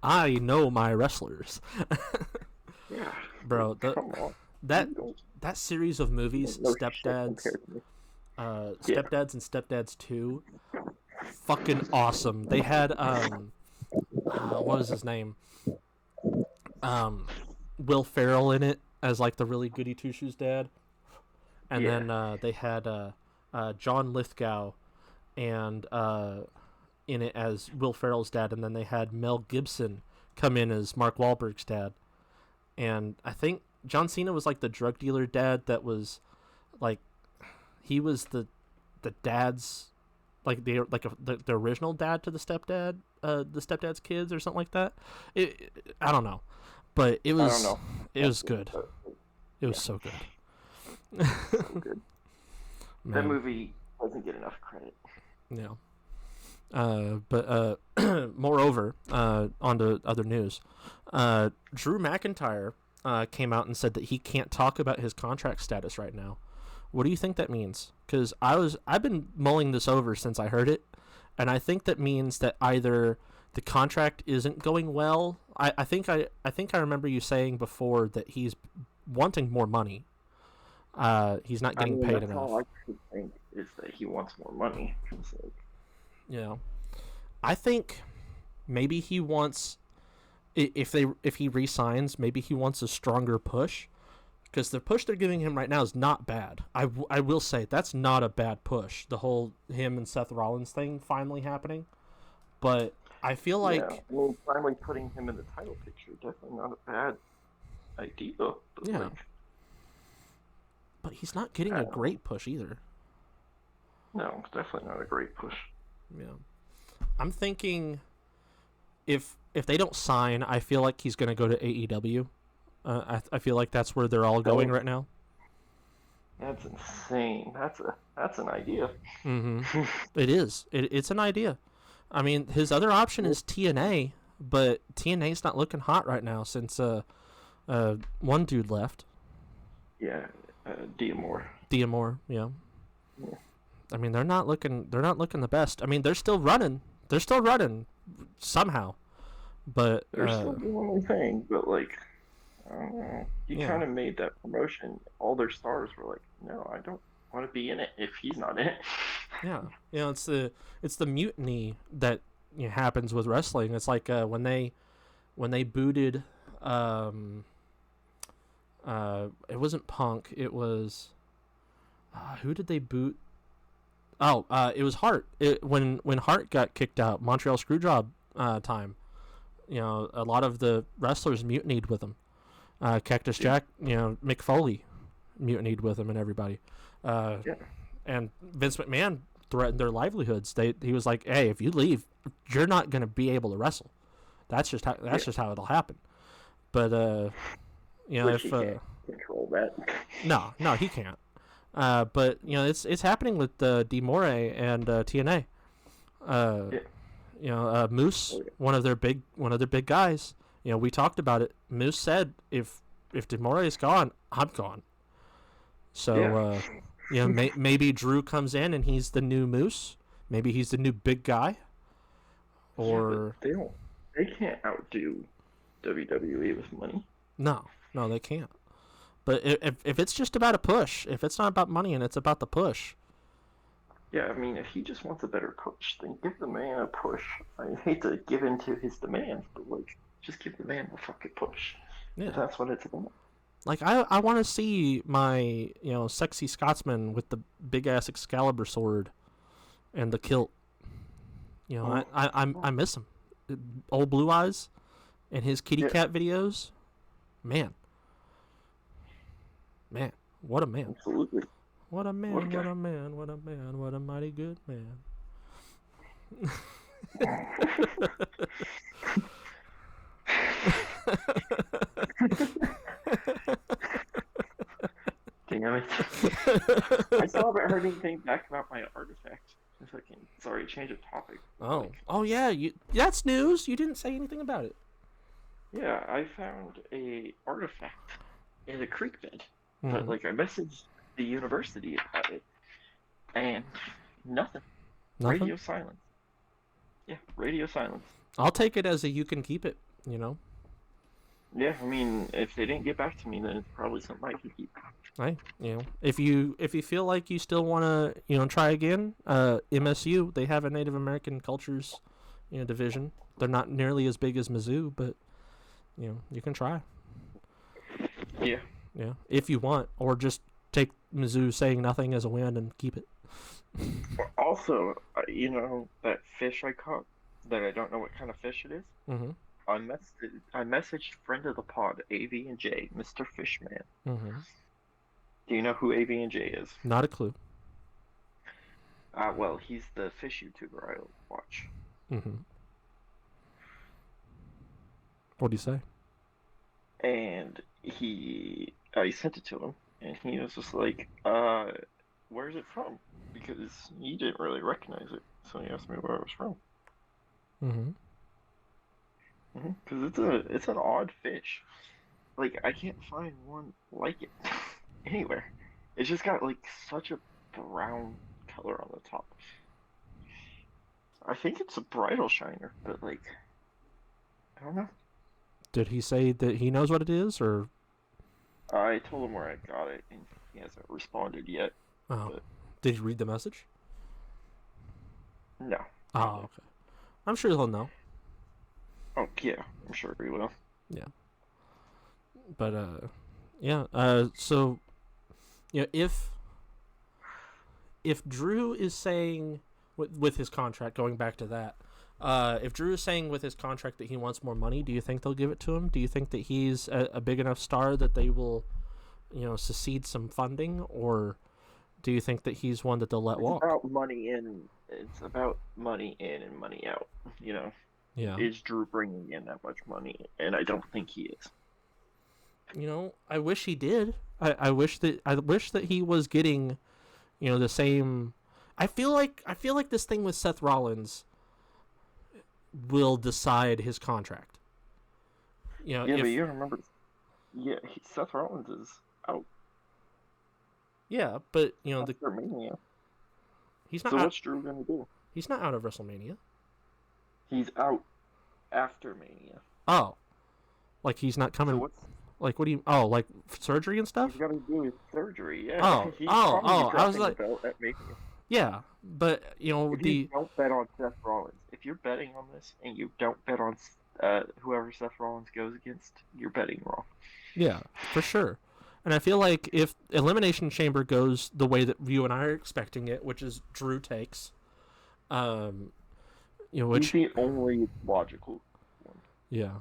I know my wrestlers. Yeah, Bro, come on. that series of movies, No Stepdads, shit compared to me. Stepdads and Stepdads 2, fucking awesome. They had what was his name? Will Ferrell in it as like the really goody two shoes dad, and then they had John Lithgow and in it as Will Ferrell's dad, and then they had Mel Gibson come in as Mark Wahlberg's dad, and I think John Cena was like the drug dealer dad that was like he was the dad's like the original dad to the stepdad's kids or something like that. I don't know, but it was good. It was so good. So good. That movie doesn't get enough credit. Yeah. But moreover, on to other news. Drew McIntyre came out and said that he can't talk about his contract status right now. What do you think that means? Because I've been mulling this over since I heard it, and I think that means that either the contract isn't going well. I think I remember you saying before that he's wanting more money. He's not getting paid enough. All I could think is that he wants more money. Yeah, I think maybe he wants if he re-signs, maybe he wants a stronger push, because the push they're giving him right now is not bad. I will say that's not a bad push. The whole him and Seth Rollins thing finally happening, but I feel like finally putting him in the title picture, definitely not a bad idea. But yeah. But he's not getting a great push either. No, it's definitely not a great push. Yeah. I'm thinking if they don't sign, I feel like he's going to go to AEW. I feel like that's where they're all going right now. That's insane. That's an idea. Mm-hmm. It is. It's an idea. I mean, his other option is TNA, but TNA's not looking hot right now since one dude left. Yeah, Diamore. Diamore, yeah. Yeah. I mean, they're not looking the best. I mean, they're still running. They're still running somehow. But They're still doing their thing, but like, I don't know. He yeah. kind of made that promotion. All their stars were like, no, I don't want to be in it if he's not in it. Yeah. You know, it's the mutiny that happens with wrestling. It's like when they booted it wasn't Punk, it was who did they boot? Oh, it was Hart. When Hart got kicked out, Montreal Screwjob time. You know, a lot of the wrestlers mutinied with him. Cactus Jack, Mick Foley mutinied with him and everybody. Yeah. And Vince McMahon threatened their livelihoods. He was like, "Hey, if you leave, you're not going to be able to wrestle. That's just how it'll happen." But Which he can't control that. No, he can't. But it's happening with D'Amore and TNA. Moose, one of their big guys. We talked about it. Moose said, if D'Amore is gone, I'm gone. So maybe Drew comes in and he's the new Moose. Maybe he's the new big guy. Or they can't outdo WWE with money. No, they can't. But if it's just about a push, if it's not about money and it's about the push. Yeah, I mean, if he just wants a better push, then give the man a push. I hate to give in to his demands, but like, just give the man a fucking push. Yeah, that's what it's about. Like I want to see my sexy Scotsman with the big ass Excalibur sword, and the kilt. I miss him. Old Blue Eyes, and his kitty cat videos. Man, what a man! Absolutely. What a man! What a man! What a man! What a mighty good man! Damn it. I still haven't heard anything back about my artifact. Sorry, change of topic. Oh yeah, that's news. You didn't say anything about it. Yeah, I found a artifact in a creek bed. But I messaged the university about it, and nothing. Radio silence. Yeah, radio silence. I'll take it as you can keep it. Yeah, I mean, if they didn't get back to me, then it's probably something I can keep. Right. If you feel like you still want to try again, MSU, they have a Native American cultures division. They're not nearly as big as Mizzou, but you can try. Yeah. Yeah, if you want, or just take Mizzou saying nothing as a win and keep it. Also, that fish I caught, that I don't know what kind of fish it is. Mm-hmm. I messaged friend of the pod, AV and J, Mr. Fishman. Mm-hmm. Do you know who AV and J is? Not a clue. Well, he's the fish YouTuber I watch. Mm-hmm. What do you say? And I sent it to him, and he was just like, where's it from? Because he didn't really recognize it, so he asked me where it was from. Because it's an odd fish. Like, I can't find one like it anywhere. It's just got like such a brown color on the top. I think it's a bridal shiner, but like, I don't know. Did he say that he knows what it is, or? I told him where I got it, and he hasn't responded yet. Oh. But... Did you read the message? No. Oh, okay. I'm sure he'll know. Oh, yeah. I'm sure he will. Yeah. But, yeah. So, if Drew is saying, with his contract, going back to that, if Drew is saying with his contract that he wants more money, do you think they'll give it to him? Do you think that he's a big enough star that they will, secede some funding, or do you think that he's one that they'll let walk? It's about money in and money out. Yeah. Is Drew bringing in that much money? And I don't think he is. I wish he did. I wish that he was getting, the same. I feel like this thing with Seth Rollins will decide his contract. Yeah, but you remember, Seth Rollins is out. Yeah, but after Mania. He's not. So what's Drew gonna do? He's not out of WrestleMania. He's out after Mania. Oh, like he's not coming. So like what do you? Oh, like surgery and stuff. He's got to do his surgery. Yeah. Oh. I was like, belt at Mania. Yeah, but if you don't bet on Seth Rollins, if you're betting on this and you don't bet on whoever Seth Rollins goes against, you're betting wrong. Yeah, for sure. And I feel like if Elimination Chamber goes the way that you and I are expecting it, which is Drew takes, which he's the only logical one. Yeah,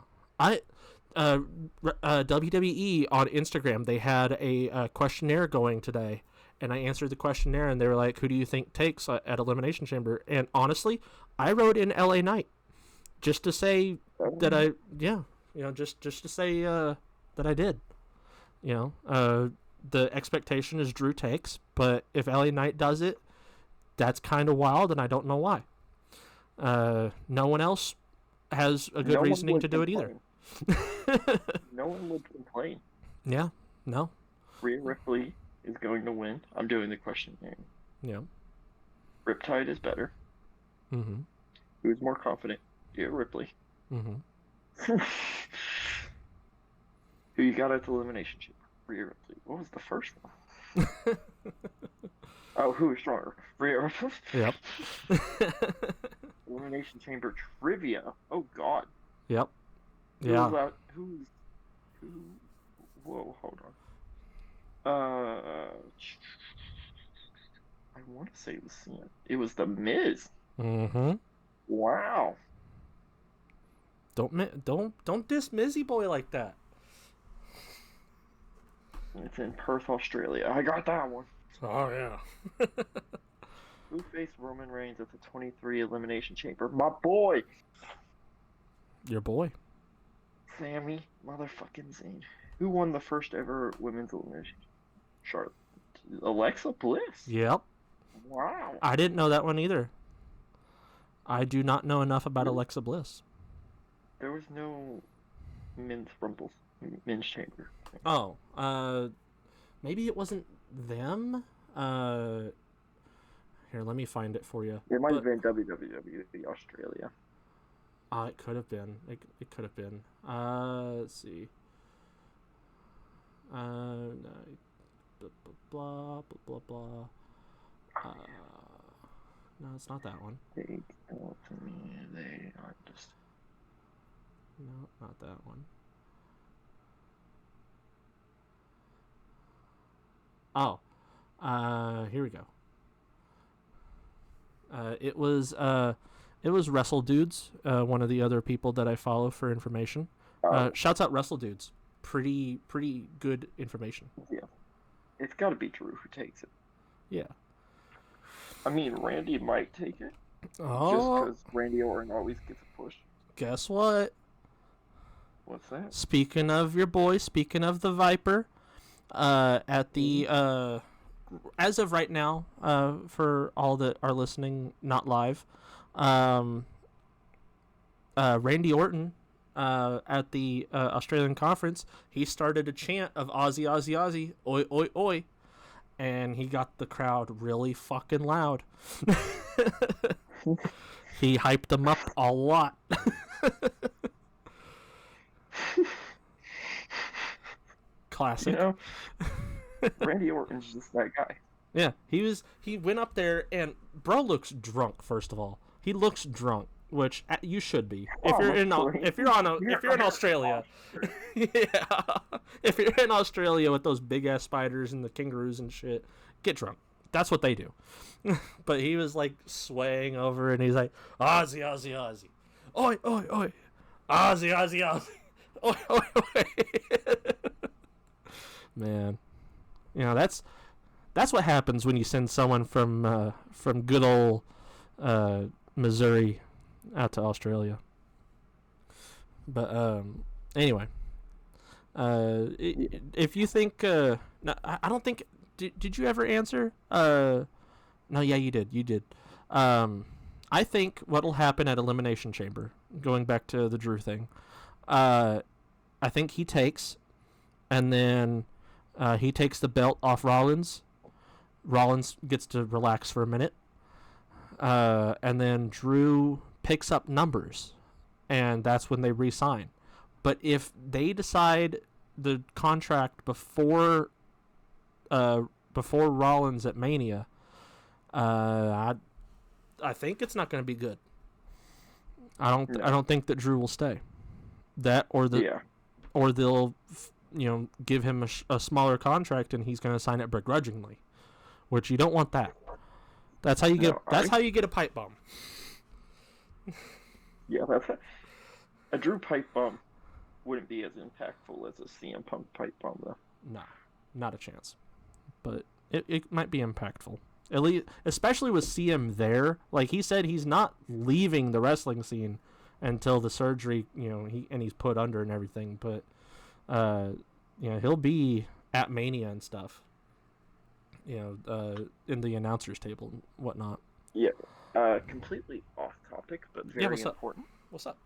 WWE on Instagram, they had a questionnaire going today, and I answered the questionnaire, and they were like, "Who do you think takes at Elimination Chamber?" And honestly, I wrote in LA Knight just to say that just to say that I did. The expectation is Drew takes, but if LA Knight does it, that's kind of wild, and I don't know why. No one else has a good reasoning to do it either. No one would complain. Yeah, no. Rhea Ripley is going to win. I'm doing the question here. Yeah. Riptide is better. Mm-hmm. Who's more confident? Rhea Ripley. Mm-hmm. Who you got at the Elimination Chamber? Rhea Ripley. What was the first one? Oh, who is stronger? Rhea Ripley? Yep. Elimination Chamber trivia. Oh, God. Yep. Yeah. Who? Whoa, hold on. I want to say it was Cena. It was The Miz. Mm-hmm. Wow. Don't diss Mizzy Boy like that. It's in Perth, Australia. I got that one. Oh, yeah. Who faced Roman Reigns at the 23 Elimination Chamber? My boy! Your boy. Sami motherfucking Zayn. Who won the first ever women's elimination? Charlotte. Alexa Bliss? Yep. Wow. I didn't know that one either. I do not know enough about Alexa Bliss. There was no men's rumble. Men's chamber. Oh, maybe it wasn't them. Here, let me find it for you. It might have been WWE Australia. It could have been. It could have been. Let's see. No, blah blah blah blah. No, it's not that one. They tell to me they are just. No, not that one. Oh, here we go. It was Wrestle Dudes, one of the other people that I follow for information. Shouts out Wrestle Dudes. Pretty good information. Yeah. It's got to be Drew who takes it. Yeah. I mean, Randy might take it. Oh. Just because Randy Orton always gets a push. Guess what? What's that? Speaking of your boy, speaking of the Viper, at the as of right now, for all that are listening, not live, Randy Orton, at the Australian conference, he started a chant of Aussie, Aussie, Aussie, oi, oi, oi, and he got the crowd really fucking loud. He hyped them up a lot. Classic. Randy Orton's just that guy. Yeah, he went up there and bro looks drunk. First of all, he looks drunk, which you should be if you're in Australia. Yeah, if you're in Australia with those big ass spiders and the kangaroos and shit, get drunk. That's what they do. But he was like swaying over and he's like, Aussie, Aussie, Aussie, oi, oi, oi, Aussie, Aussie, Aussie, oi, oi, oi. Man, that's what happens when you send someone from good old Missouri out to Australia. But anyway, If you think, no, I don't think. Did you ever answer? No, yeah, you did. You did. I think what'll happen at Elimination Chamber, going back to the Drew thing, I think he takes, and then he takes the belt off Rollins. Rollins gets to relax for a minute, and then Drew picks up numbers, and that's when they re-sign. But if they decide the contract before Rollins at Mania, I think it's not going to be good. I don't think that Drew will stay. That or they'll give him a smaller contract and he's going to sign it begrudgingly, which you don't want that. That's how you get. How you get a pipe bomb. Yeah, a Drew pipe bomb wouldn't be as impactful as a CM Punk pipe bomb, though. No, not a chance. But it might be impactful. At least, especially with CM there. Like he said, he's not leaving the wrestling scene until the surgery, he's put under and everything. But, he'll be at Mania and stuff. In the announcers table and whatnot. Yeah. Completely off topic, but very important. What's up?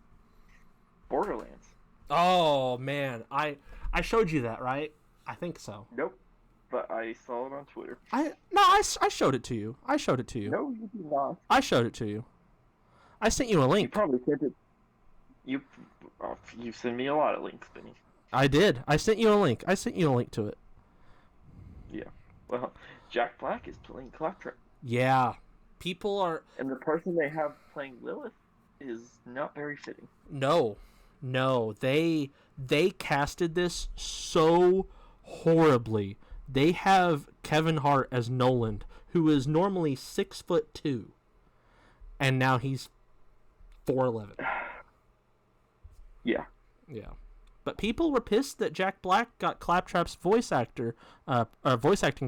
Borderlands. Oh man, I showed you that, right? I think so. Nope. But I saw it on Twitter. I showed it to you. I showed it to you. No, you did not. I showed it to you. I sent you a link. You probably sent it. You send me a lot of links, Benny. I did. I sent you a link. To it. Yeah. Well, Jack Black is playing Claptrap. Yeah. People are... And the person they have playing Lilith is not very fitting. No. They casted this so horribly. They have Kevin Hart as Noland, who is normally 6'2", and now he's 4'11". Yeah. But people were pissed that Jack Black got Claptrap's voice acting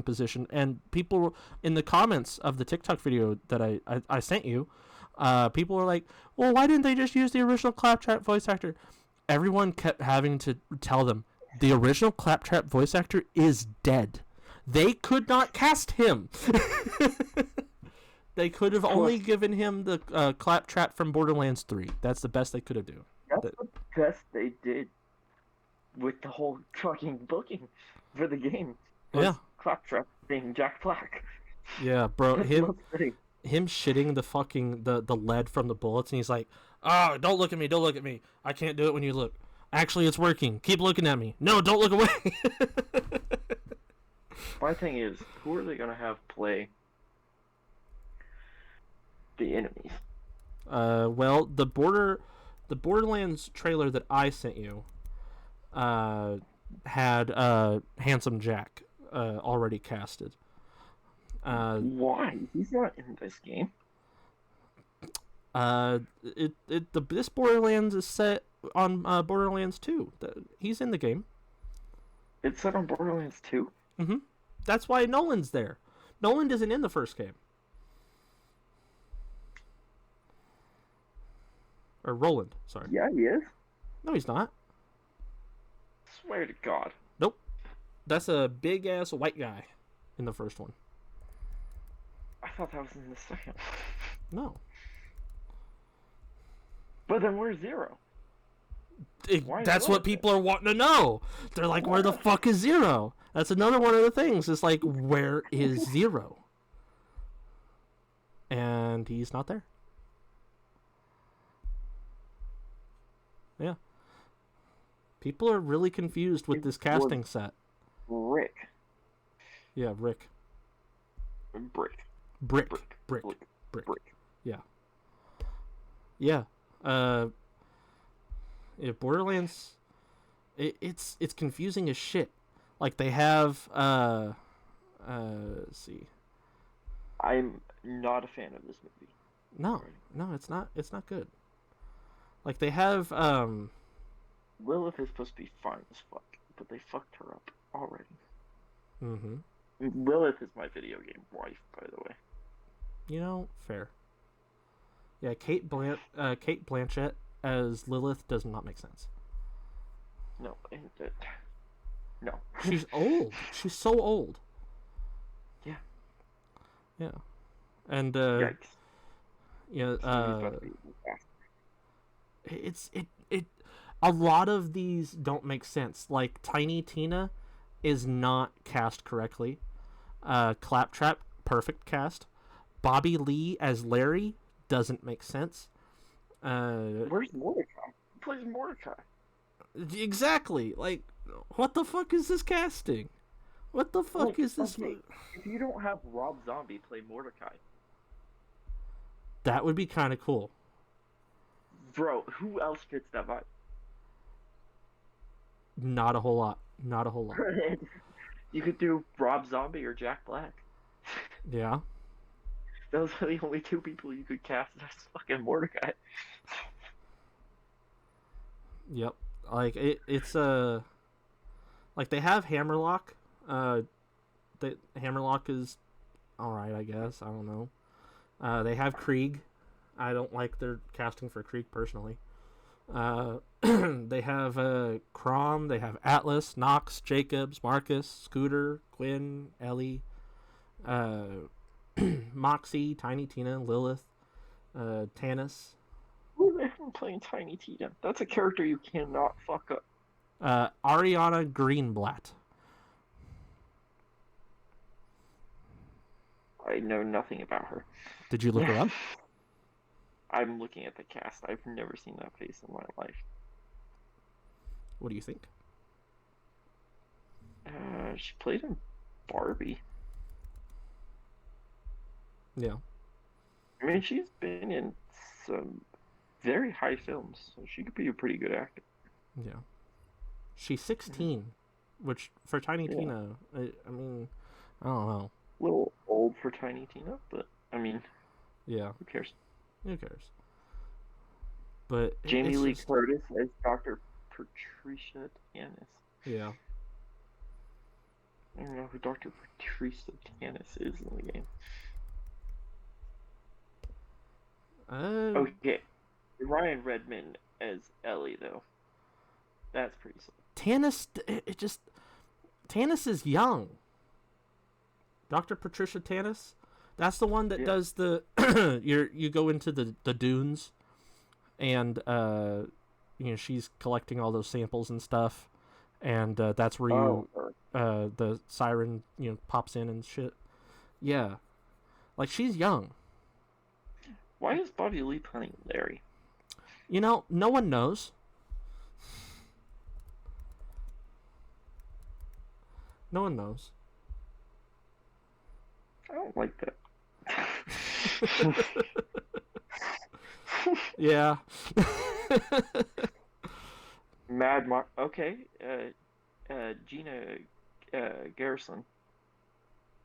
position, and people in the comments of the TikTok video that I sent you, people were like, "Well, why didn't they just use the original Claptrap voice actor?" Everyone kept having to tell them the original Claptrap voice actor is dead. They could not cast him. They could have only given him the Claptrap from Borderlands 3. That's the best they could have done. That's the best they did with the whole fucking booking for the game. Yeah. Claptrap being Jack Black. Yeah, bro. Him shitting the fucking the lead from the bullets, and he's like, "Oh, don't look at me. I can't do it when you look. Actually, it's working. Keep looking at me. No, don't look away." My thing is, who are they gonna have play the enemies? Well, the Borderlands trailer that I sent you, had Handsome Jack already casted. Why? He's not in this game. This Borderlands is set on Borderlands 2. He's in the game. It's set on Borderlands 2? Mm-hmm. That's why Nolan's there. Nolan isn't in the first game. Or Roland, sorry. Yeah, he is. No, he's not. Swear to God. Nope. That's a big-ass white guy in the first one. I thought that was in the second. No. But then where's Zero? That's what people are wanting to know. They're like, where the fuck is Zero? That's another one of the things. It's like, where is Zero? And he's not there. Yeah. People are really confused with this casting set. Rick. Yeah, Rick. Brick. Yeah. Yeah. Yeah, Borderlands, it's confusing as shit. Like they have let's see. I'm not a fan of this movie. No, it's not good. Like they have Lilith is supposed to be fine as fuck, but they fucked her up already. Mm-hmm. Lilith is my video game wife, by the way. Fair. Yeah, Kate Blanchett as Lilith does not make sense. No, and No. She's old. She's so old. Yeah. Yeah. And Yikes. you know, Stevie's about to be fast. it a lot of these don't make sense. Like Tiny Tina is not cast correctly. Claptrap, perfect cast. Bobby Lee as Larry doesn't make sense. Where's Mordecai? Who plays Mordecai? Exactly. Like, what the fuck is this casting? What the fuck Like, is this? okay, if you don't have Rob Zombie play Mordecai, That would be kind of cool. bro, who else fits that vibe? Not a whole lot. Not a whole lot. You could do Rob Zombie or Jack Black. Yeah. Those are the only two people you could cast as fucking Mordecai. Yep. Like it's like they have Hammerlock. Hammerlock is all right, I guess. I don't know. They have Krieg. I don't like their casting for Krieg personally. They have Crom. They have Atlas, Knox, Jacobs, Marcus, Scooter, Quinn, Ellie, Moxie, Tiny Tina, Lilith, Tanis, Who the hell playing Tiny Tina? That's a character you cannot fuck up. Ariana Greenblatt. I know nothing about her. Did you look her up? I'm looking at the cast. I've never seen that face in my life. What do you think? She played in Barbie. Yeah. I mean, she's been in some very high films, so she could be a pretty good actor. Yeah. She's 16, which for Tiny Tina, I mean, I don't know. A little old for Tiny Tina, but I mean, yeah. Who cares? Who cares? But Jamie Lee Curtis as Dr. Patricia Tanis. Yeah. I don't know who Dr. Patricia Tanis is in the game. Okay. Ryan Redmond as Ellie, though. That's pretty simple. Tanis is young. Dr. Patricia Tanis? That's the one that does the you go into the dunes and she's collecting all those samples and stuff, and that's where the siren pops in and shit. Yeah. Like, she's young. Why is Bobby Lee playing Larry? No one knows. No one knows. I don't like that. Yeah. Okay. Gina Garrison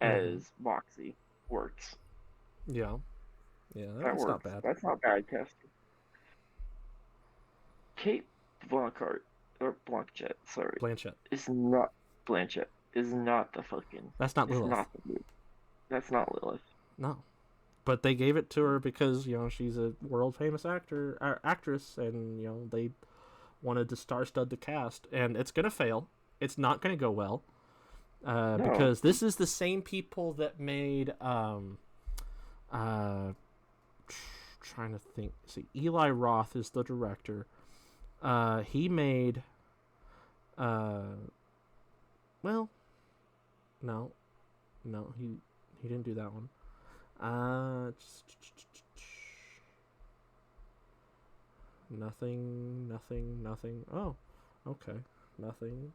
as Moxie works. Yeah. Yeah, that works. Not bad. That's not bad casting. Kate Blanchett, sorry. Blanchett. Is not Blanchett. Is not the fucking. That's not Lilith. That's not Lilith. No. But they gave it to her because, she's a world famous actress, and, they wanted to star-stud the cast, and it's going to fail. It's not going to go well. No. Because this is the same people that made, trying to think. See, Eli Roth is the director. He made, well, no, he didn't do that one. Nothing. Oh, okay. Nothing.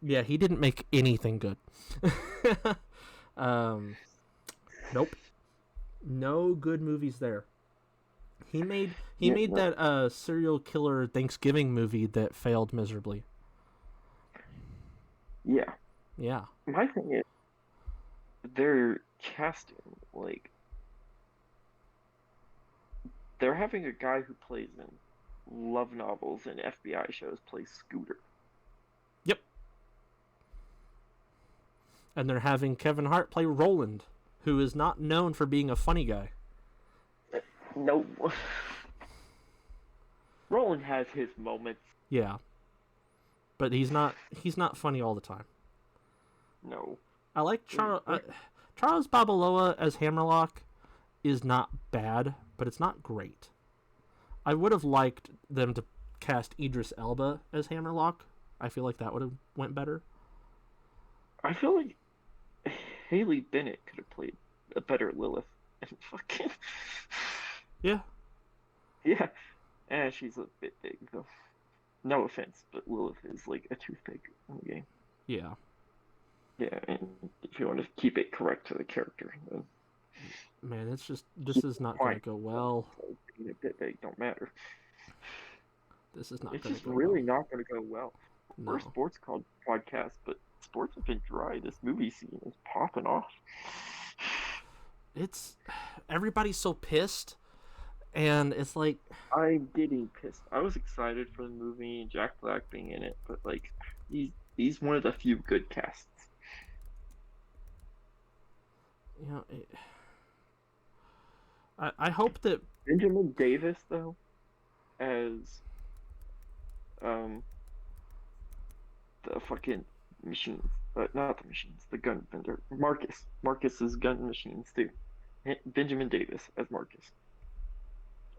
Yeah, he didn't make anything good. Nope. No good movies there. He made that serial killer Thanksgiving movie that failed miserably. Yeah. Yeah. My thing is, they're casting, like, they're having a guy who plays in love novels and FBI shows play Scooter. Yep. And they're having Kevin Hart play Roland, who is not known for being a funny guy. No. Roland has his moments. Yeah. but he's not funny all the time. No. I like Charles Babalola as Hammerlock is not bad, but it's not great. I would have liked them to cast Idris Elba as Hammerlock. I feel like that would have went better. I feel like Haley Bennett could have played a better Lilith. And fucking Yeah. yeah, and she's a bit big though. No offense, but Lilith is like a toothpick in the game. Yeah. Yeah, and if you want to keep it correct to the character, then Man, it's just this is not going to go well. Being a bit big don't matter. This is not It's going to just go really well. not going to go well. No. We're a sports podcast, but sports have been dry. This movie scene is popping off. It's everybody's so pissed, and it's like I'm getting pissed. I was excited for the movie and Jack Black being in it, but like he's one of the few good casts. you know. I hope that Benjamin Davis though, as the fucking machines, not the machines, the gun vendor, Marcus's gun machines too. Benjamin Davis as Marcus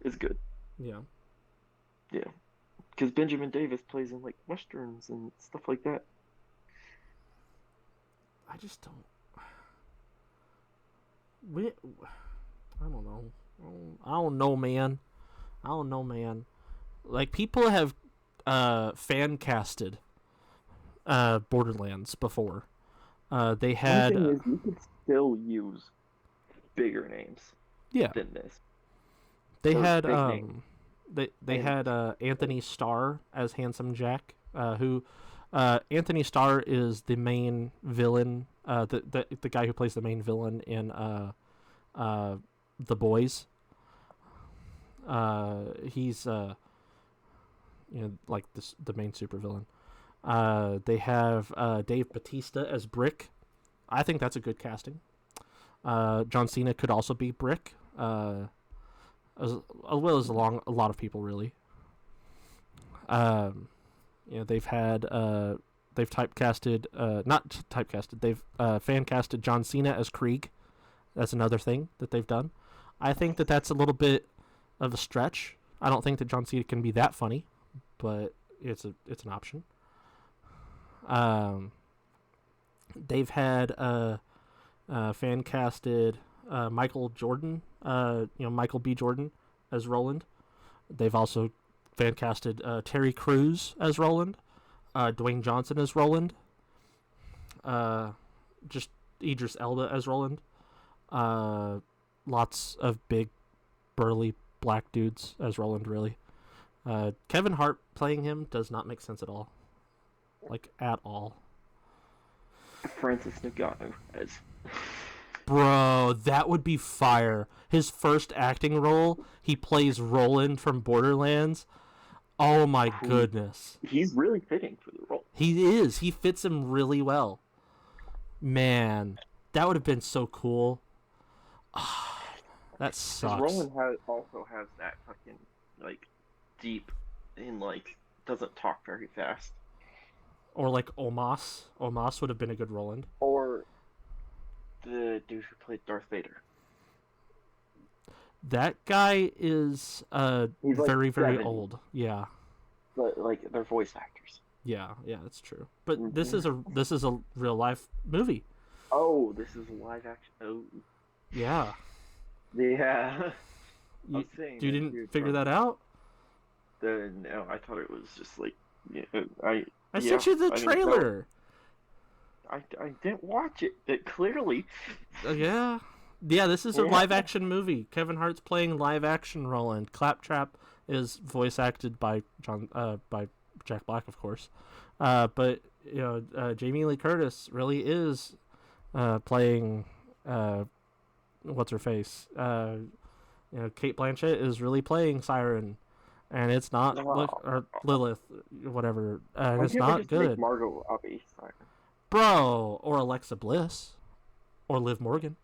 is good. yeah. Yeah, because Benjamin Davis plays in like westerns and stuff like that. I just don't. I don't know. I don't know, man. I don't know, man. Like people have fan casted Borderlands before. They had One thing is, you could still use bigger names yeah. than this. They Those had big names. they had Anthony Starr as Handsome Jack, who Anthony Starr is the main villain, the guy who plays the main villain in The Boys. He's like the main supervillain. They have Dave Bautista as Brick. I think that's a good casting. John Cena could also be Brick. As well as a lot of people really. They've had they've typecasted not typecasted, they've fan casted John Cena as Krieg. That's another thing that they've done. I think that that's a little bit of a stretch. I don't think that John Cena can be that funny, but it's an option. They've had fan casted Michael Jordan, Michael B. Jordan as Roland. They've also fan casted Terry Crews as Roland, Dwayne Johnson as Roland, just Idris Elba as Roland. Lots of big, burly black dudes as Roland, really. Kevin Hart playing him does not make sense at all. Like, at all. Francis Ngannou as Bro, that would be fire. His first acting role, he plays Roland from Borderlands. Oh my goodness. He's really fitting for the role. He is. He fits him really well. Man, that would have been so cool. That sucks. Roland also has that fucking like deep and like doesn't talk very fast. Or like Omos. Omos would have been a good Roland. Or the dude who played Darth Vader. That guy is He's like very, very 70. old. Yeah. But like they're voice actors. Yeah, that's true. But this is a real life movie. Oh, this is live action. Oh. Yeah. Yeah. You didn't figure that out? No, I thought it was just like I sent you the trailer. I didn't watch it clearly. Yeah. Yeah, this is a live action movie. Kevin Hart's playing live action Roland. Claptrap is voice acted by Jack Black, of course. But Jamie Lee Curtis really is playing what's her face? Kate Blanchett is really playing Siren, and it's not or Lilith, whatever. And it's not good. Margot Robbie, Siren. Bro, or Alexa Bliss, or Liv Morgan.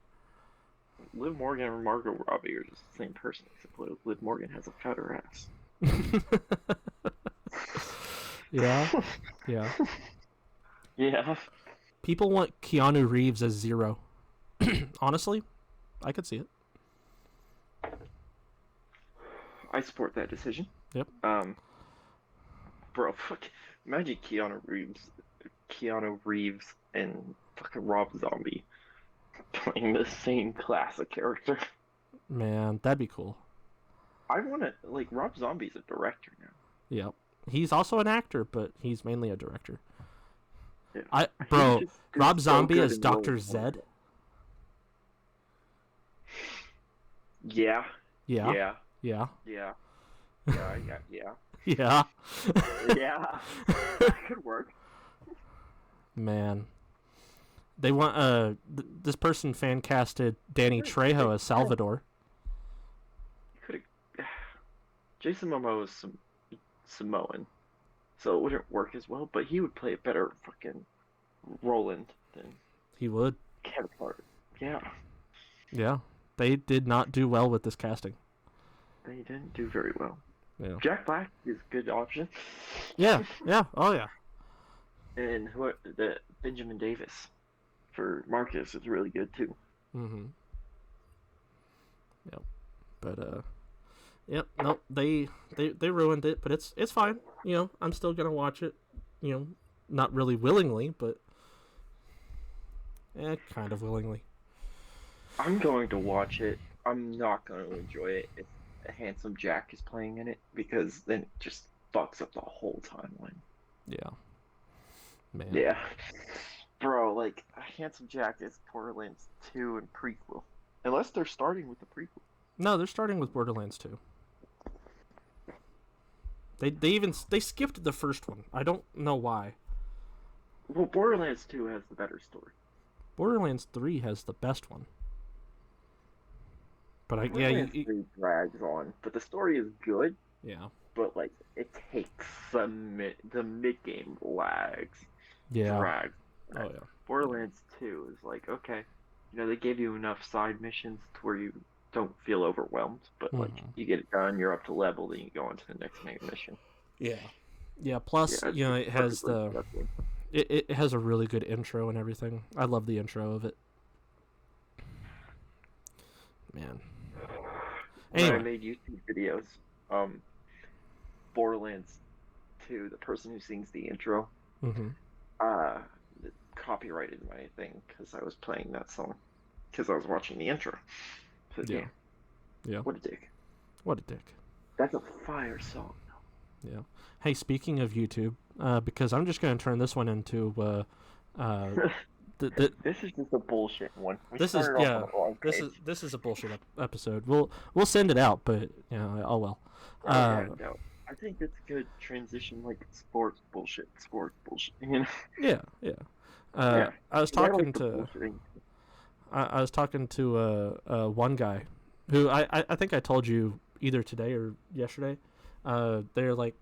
Liv Morgan and Margot Robbie are just the same person, except Liv Morgan has a fatter ass. Yeah, yeah. Yeah. People want Keanu Reeves as Zero. Honestly, I could see it. I support that decision. Yep. Um, bro, fuck, imagine Keanu Reeves and fucking Rob Zombie playing the same classic character. Man, that'd be cool. I want to like Rob Zombie's a director now. Yep. He's also an actor, but he's mainly a director. Yeah. Bro, He's Rob so Zombie good as in Dr. roles. Zed. Yeah, Yeah, yeah, yeah, yeah, yeah, yeah, yeah. yeah. That could work. Man, they want this person fan casted Danny Trejo as Salvador. You could have. Jason Momoa is Samoan, so it wouldn't work as well. But he would play a better fucking Roland than He would. Kevin Hart. Yeah, Yeah, they did not do well with this casting. they didn't do very well. Yeah. Jack Black is a good option, Yeah. Yeah. Oh yeah. and the Benjamin Davis for Marcus is really good too. Mm-hmm. Yep. But yep. No, they ruined it, but it's fine. You know, I'm still gonna watch it. You know, not really willingly, but kind of willingly. I'm going to watch it. I'm not going to enjoy it if a handsome Jack is playing in it because then it just fucks up the whole timeline. Yeah. Man. Yeah. Bro, like, Handsome Jack is Borderlands 2 and prequel. Unless they're starting with the prequel. No, they're starting with Borderlands 2. They skipped the first one. I don't know why. Well, Borderlands 2 has the better story. Borderlands 3 has the best one. But Borderlands 3 drags on, but the story is good. Yeah. But, like, it takes the mid-game lags. Yeah. Drags. Oh yeah. Borderlands 2 is like, okay, you know, they gave you enough side missions to where you don't feel overwhelmed, but like you get it done, you're up to level, then you go on to the next main mission. Yeah. Yeah, plus, Yeah, you know, it has productive. it has a really good intro and everything. I love the intro of it. Man. When I Anyway. made YouTube videos, Borderlands 2, the person who sings the intro, Mm-hmm. copyrighted my thing because I was playing that song because I was watching the intro. So, Yeah. Yeah. What a dick. What a dick. That's a fire song. Yeah. Hey, speaking of YouTube, because I'm just going to turn this one into This is just a bullshit one. This is a bullshit episode. We'll send it out, but you know, oh well. No. I think it's a good transition, like sports bullshit. You know? Yeah, yeah. I was talking to I was talking to one guy who I think I told you either today or yesterday. They're like,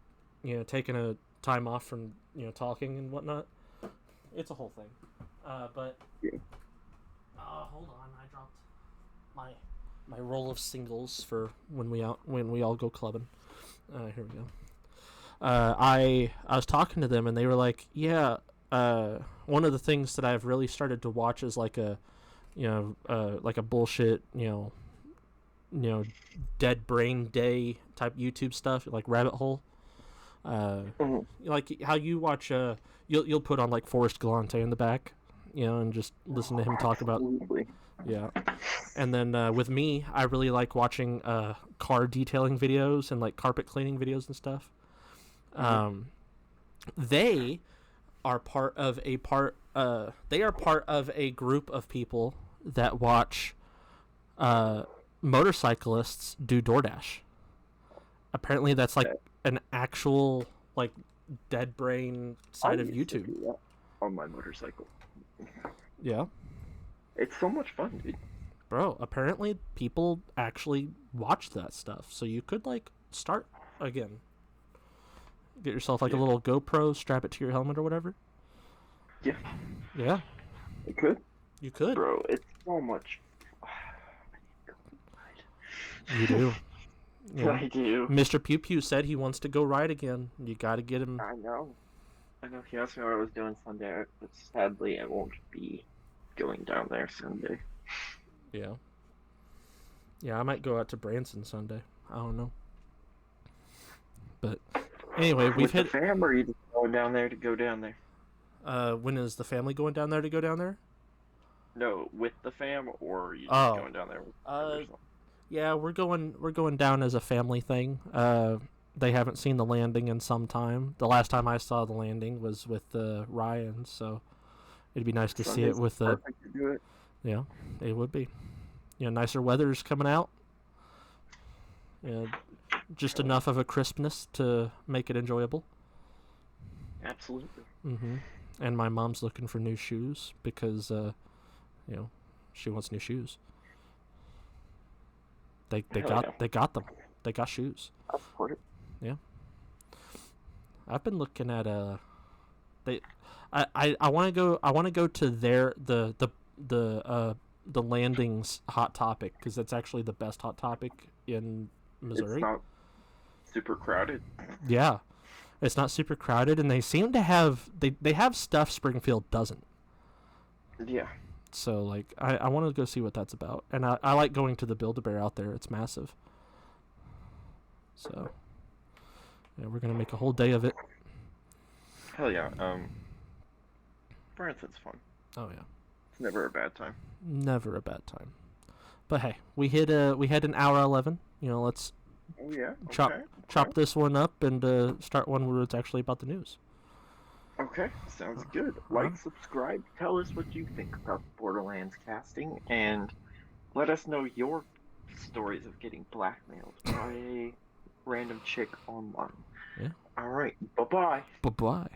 you know, taking a time off from, you know, talking and whatnot. It's a whole thing. But hold on, I dropped my roll of singles for when we all go clubbing. Here we go. I was talking to them and they were like, yeah, one of the things that I've really started to watch is like a bullshit, you know, dead brain day type YouTube stuff, like rabbit hole. Like how you watch you'll put on like Forrest Galante in the back, you know, and just listen to him talk about. Yeah. And then with me, I really like watching car detailing videos and like carpet cleaning videos and stuff. They are part of a group of people that watch motorcyclists do DoorDash. Apparently that's like an actual like dead brain side of YouTube. On my motorcycle. Yeah. It's so much fun, dude. Bro, apparently people actually watch that stuff. So you could like start again. Get yourself like a little GoPro, strap it to your helmet or whatever. Yeah. Yeah. You could. You could. Bro, it's so much. You do. You know, I do. Mr. Pew Pew said he wants to go ride again. You got to get him. I know. I know. He asked me what I was doing Sunday, but sadly I won't be going down there Sunday. Yeah. Yeah, I might go out to Branson Sunday. I don't know. But anyway, we've With hit. the fam, or are you just going down there to go down there? When is the family going down there to go down there? No, with the fam, or are you just Oh. going down there with Yeah, we're going down as a family thing. They haven't seen the landing in some time. The last time I saw the landing was with Ryan, so it'd be nice to see it with the. Perfect to do it. Yeah, it would be. Nicer weather's coming out. Yeah, just enough of a crispness to make it enjoyable. Absolutely. Mm-hmm. And my mom's looking for new shoes because, she wants new shoes. They got them. They got shoes. I'll support it. Yeah. I've been looking at I want to go to the landings Hot Topic because that's actually the best Hot Topic in Missouri. It's not super crowded. Yeah. It's not super crowded, and they seem to have they have stuff Springfield doesn't. Yeah. So like I want to go see what that's about, and I like going to the Build-A-Bear out there. It's massive. So yeah, we're gonna make a whole day of it. Hell yeah. Branson's fun. Oh yeah. It's never a bad time. Never a bad time. But hey, we had an hour 11. Let's Oh yeah. chop this one up and start one where it's actually about the news. Okay, sounds good. Like, subscribe, tell us what you think about Borderlands casting, and let us know your stories of getting blackmailed by a random chick online. Yeah. Alright, bye-bye. Bye-bye.